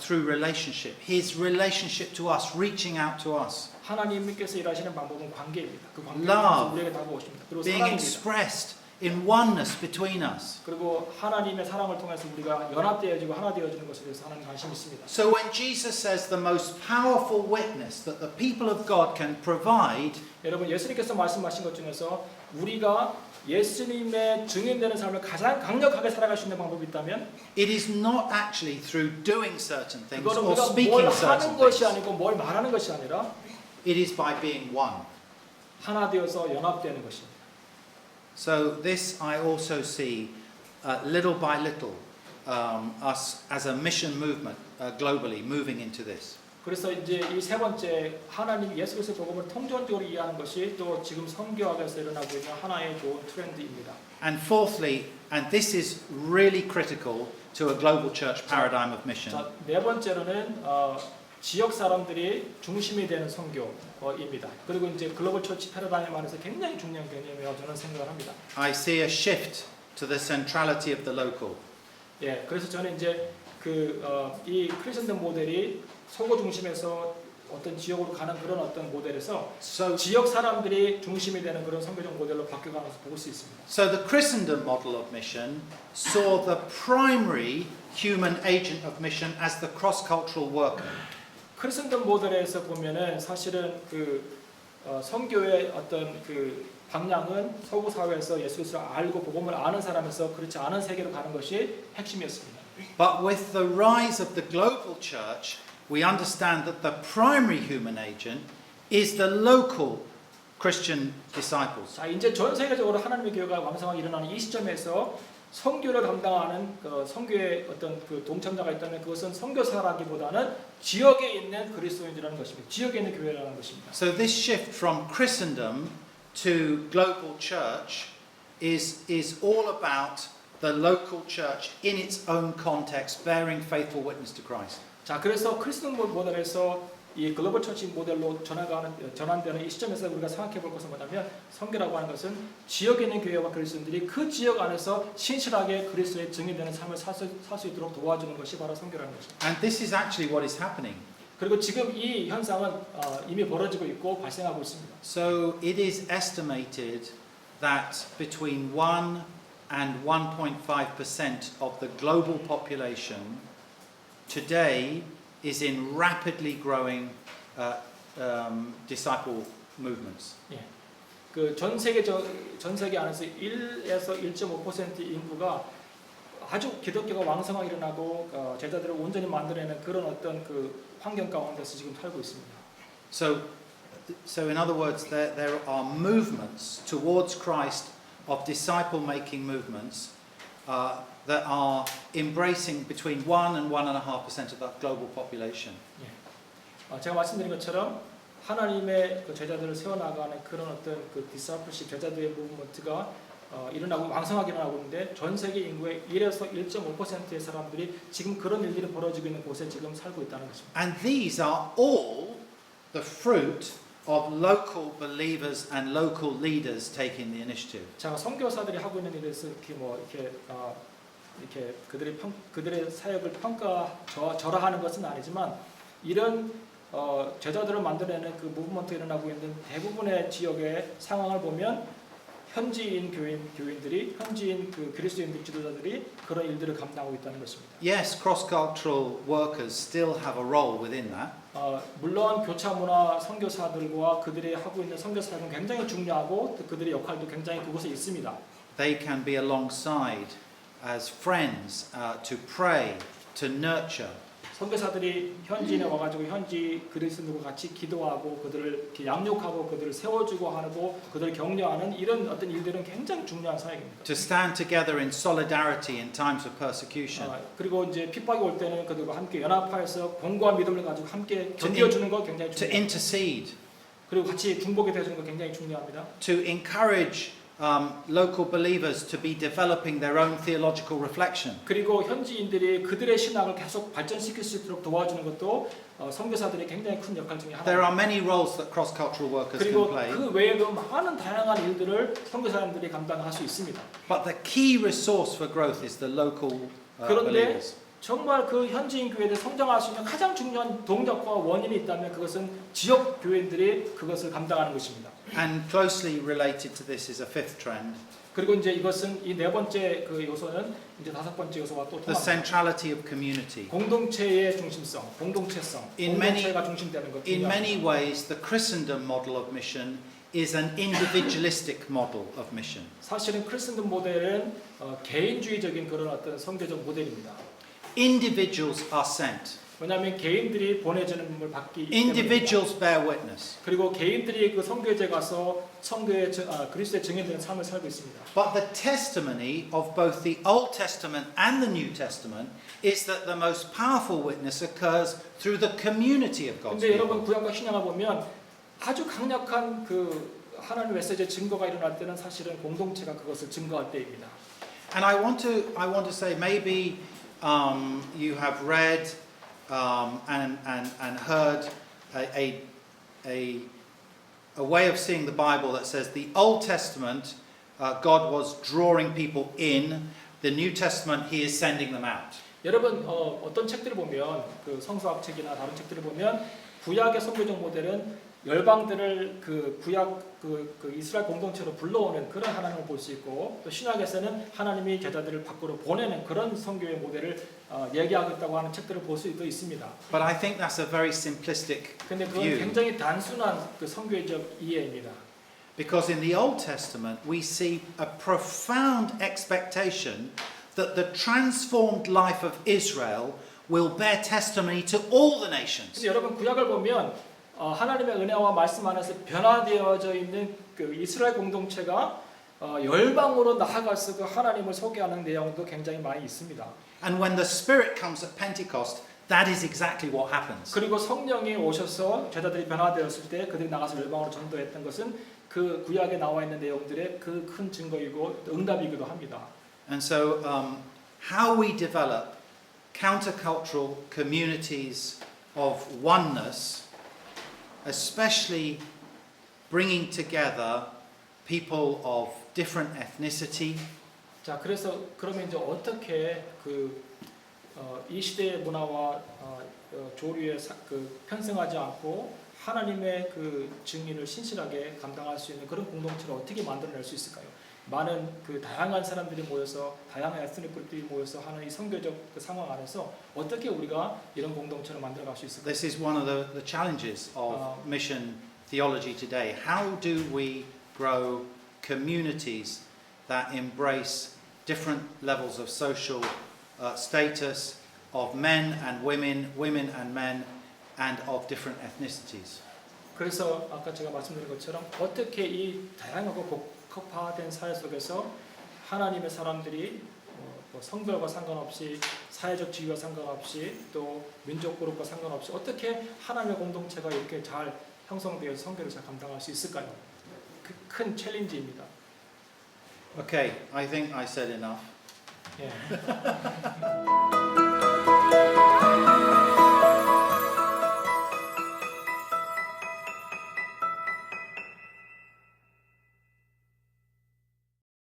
through relationship. His relationship to us, reaching out to us. 하나님께서 일하시는 방법은 관계입니다. 그 Love. 관계에서 우리에게 다가오십니다. 그리고 Being 사랑입니다. expressed in oneness between us. 그리고 하나님의 사랑을 통해서 우리가 연합되어지고 하나 되어지는 것에 대해서 하나님 관심이 있습니다. So when Jesus says the most powerful witness that the people of God can provide 여러분, 예수님께서 말씀하신 것 중에서 우리가 예수님의 증인되는 삶을 가장 강력하게 살아갈 수 있는 방법이 있다면 it is not actually through doing certain things 그거는 or 우리가 speaking 뭘 certain 하는 것이 things. 아니고 뭘 말하는 것이 아니라 It is by being one. 하나 되어서 연합되는 것입니다. So this I also see little by little us as a mission movement globally moving into this. 그래서 이제 이 세 번째 하나님 예수 그리스도의 복음을 통전적으로 이해하는 것이 또 지금 선교학에서 일어나고 있는 하나의 좋은 트렌드입니다. And fourthly, and this is really critical to a global church paradigm of mission. 자, 네 번째로는 지역 사람들이 중심이 되는 선교입니다. 그리고 이제 글로벌 처치 패러다임에 관해서 굉장히 중요한 개념이라고 저는 생각을 합니다. I see a shift to the centrality of the local. 예, 그래서 저는 이제 이 크리스천된 모델이 서구 중심에서 어떤 지역으로 가는 그런 어떤 모델에서 So 지역 사람들이 중심이 되는 그런 선교적 모델로 바뀌어가는 것을 볼 수 있습니다. the Christendom model of mission saw the primary human agent of mission as the cross-cultural worker. 크리스천된 모델에서 보면은 사실은 선교의 어떤 방향은 서구 사회에서 예수 그리스도를 알고 복음을 아는 사람에서 그렇지 않은 세계로 가는 것이 핵심이었습니다. But with the rise of the global church, we understand that the primary human agent is the local Christian disciples. 자, 이제 전 세계적으로 하나님의 교회가 왕성하게 일어나는 이 시점에서 선교를 담당하는 선교의 어떤 동참자가 있다면 그것은 선교사라기보다는 지역에 있는 그리스도인이라는 것입니다. 지역에 있는 교회라는 것입니다. So this shift from Christendom to global church is all about the local church in its own context, bearing faithful witness to Christ. 자, 그래서 크리스천 모델에서 이 글로벌 처치 모델로 전환되는 이 시점에서 우리가 생각해 볼 것은 뭐냐면 선교라고 하는 것은 지역에 있는 교회와 그리스도인들이 그 지역 안에서 신실하게 그리스도의 증인되는 삶을 살 수 있도록 도와주는 것이 바로 선교라는 것입니다. And this is actually what is happening. 그리고 지금 이 현상은 이미 벌어지고 있고 발생하고 있습니다. So it is estimated that between 1 and 1.5% of the global population today is in rapidly growing disciple movements. 예. 전 세계 안에서 1에서 1.5% 인구가 아주 기독교가 왕성하게 일어나고 제자들을 온전히 만들어내는 그런 어떤 환경 가운데서 지금 살고 있습니다. So in other words, there are movements towards Christ of disciple-making movements that are embracing between 1 and 1.5% of that global population. 예. 제가 말씀드린 것처럼 하나님의 제자들을 세워나가는 그런 어떤 디사이플십 제자들의 무브먼트가 왕성하게 일어나고 있는데 전 세계 인구의 1에서 1.5%의 사람들이 지금 그런 일들이 벌어지고 있는 곳에 지금 살고 있다는 것입니다. And these are all the fruit of local believers and local leaders taking the initiative. 자, 선교사들이 하고 있는 일에서 이렇게 그들의 사역을 절하하는 것은 아니지만 이런 제자들을 만들어내는 무브먼트가 일어나고 있는 대부분의 지역의 상황을 보면 현지인 교인들이 현지인 그리스도인 지도자들이 그런 일들을 감당하고 있다는 것입니다. Yes, cross-cultural workers still have a role within that. 물론 교차 문화 선교사들과 그들이 하고 있는 선교 사역은 굉장히 중요하고 그들의 역할도 굉장히 그곳에 있습니다. They can be alongside as friends to pray, to nurture. 선교사들이 현지인에 와가지고 현지 그리스도인들과 같이 기도하고 그들을 이렇게 양육하고 그들을 세워주고 하고 그들을 격려하는 이런 어떤 일들은 굉장히 중요한 사역입니다. To stand together in solidarity in times of persecution. 그리고 이제 핍박이 올 때는 그들과 함께 연합하여서 공고한 믿음을 가지고 함께 견뎌주는 거 굉장히 To 중요합니다. intercede. 그리고 같이 중보게 되어주는 거 굉장히 중요합니다. To encourage local believers to be developing their own theological reflection. 그리고 현지인들이 그들의 신앙을 계속 발전시킬 수 있도록 도와주는 것도 선교사들이 굉장히 큰 역할 중에 There are 하나입니다. many roles that cross-cultural workers can 그리고 play. 그 외에도 많은 다양한 일들을 선교사님들이 감당할 수 있습니다. But the key resource for growth is the local 그런데 believers. 정말 그 현지인 교회들 성장할 수 있는 가장 중요한 동력과 원인이 있다면 그것은 지역 교회들이 그것을 감당하는 것입니다. And closely related to this is a fifth trend, 그리고 이제 이것은 이 네 번째 그 요소는 이제 다섯 번째 요소와 또 the 통합니다. centrality of community. 공동체의 중심성, 공동체성, In 공동체가 중심되는 것 In 중요합니다. many ways, the Christendom model of mission is an individualistic model of mission. 사실은 크리스천 모델은 개인주의적인 그런 어떤 선교적 모델입니다. Individuals are sent. 왜냐하면 개인들이 보내주는 걸 받기 때문에 Individuals bear witness. 그리고 개인들이 그 선교제 가서 선교의 그리스도의 증인되는 삶을 살고 있습니다. But the testimony of both the Old Testament and the New Testament is that the most powerful witness occurs through the community of God's 근데 여러분 people. 구약과 신약을 보면 아주 강력한 그 하나님의 메시지의 증거가 일어날 때는 사실은 공동체가 그것을 증거할 때입니다. And I want to say maybe you have read and heard a way of seeing the Bible that says the Old Testament God was drawing people in, the New Testament He is sending them out. 여러분 어떤 책들을 보면 그 성서학 책이나 다른 책들을 보면 구약의 선교적 모델은 열방들을 그 구약 그 이스라엘 공동체로 불러오는 그런 하나님을 볼 수 있고 또 신약에서는 하나님이 제자들을 밖으로 보내는 그런 선교의 모델을 얘기하겠다고 하는 책들을 볼 수도 있습니다. But I think that's a very simplistic 근데 그건 view. 굉장히 단순한 그 선교적 이해입니다. Because in the Old Testament we see a profound expectation that the transformed life of Israel will bear testimony to all the nations. 근데 여러분 구약을 보면 하나님의 은혜와 말씀 안에서 변화되어져 있는 그 이스라엘 공동체가 열방으로 나아가서 그 하나님을 소개하는 내용도 굉장히 많이 있습니다. And when the Spirit comes at Pentecost, that is exactly what happens. 그리고 성령이 오셔서 제자들이 변화되었을 때 그들이 나가서 열방으로 전도했던 것은 그 구약에 나와 있는 내용들의 그 큰 증거이고 응답이기도 합니다. And so how we develop countercultural communities of oneness, especially bringing together people of different ethnicity. 자, 그래서 그러면 이제 어떻게 이 시대의 문화와 조류에 편승하지 않고 하나님의 그 증인을 신실하게 감당할 수 있는 그런 공동체를 어떻게 만들어낼 수 있을까요? 많은 그 다양한 사람들이 모여서 다양한 에스닉 그룹들이 모여서 하는 이 선교적 그 상황 안에서 어떻게 우리가 이런 공동체를 만들어갈 수 있을까요? This is one of the challenges of mission theology today. How do we grow communities that embrace different levels of social status of men and women, women and men, and of different ethnicities? 그래서 아까 제가 말씀드린 것처럼 어떻게 이 다양하고 복합화된 사회 속에서 하나님의 사람들이 성별과 상관없이 사회적 지위와 상관없이 또 민족 그룹과 상관없이 어떻게 하나님의 공동체가 이렇게 잘 형성되어서 선교를 잘 감당할 수 있을까요? 그 큰 챌린지입니다. Okay, I think I said enough. 예.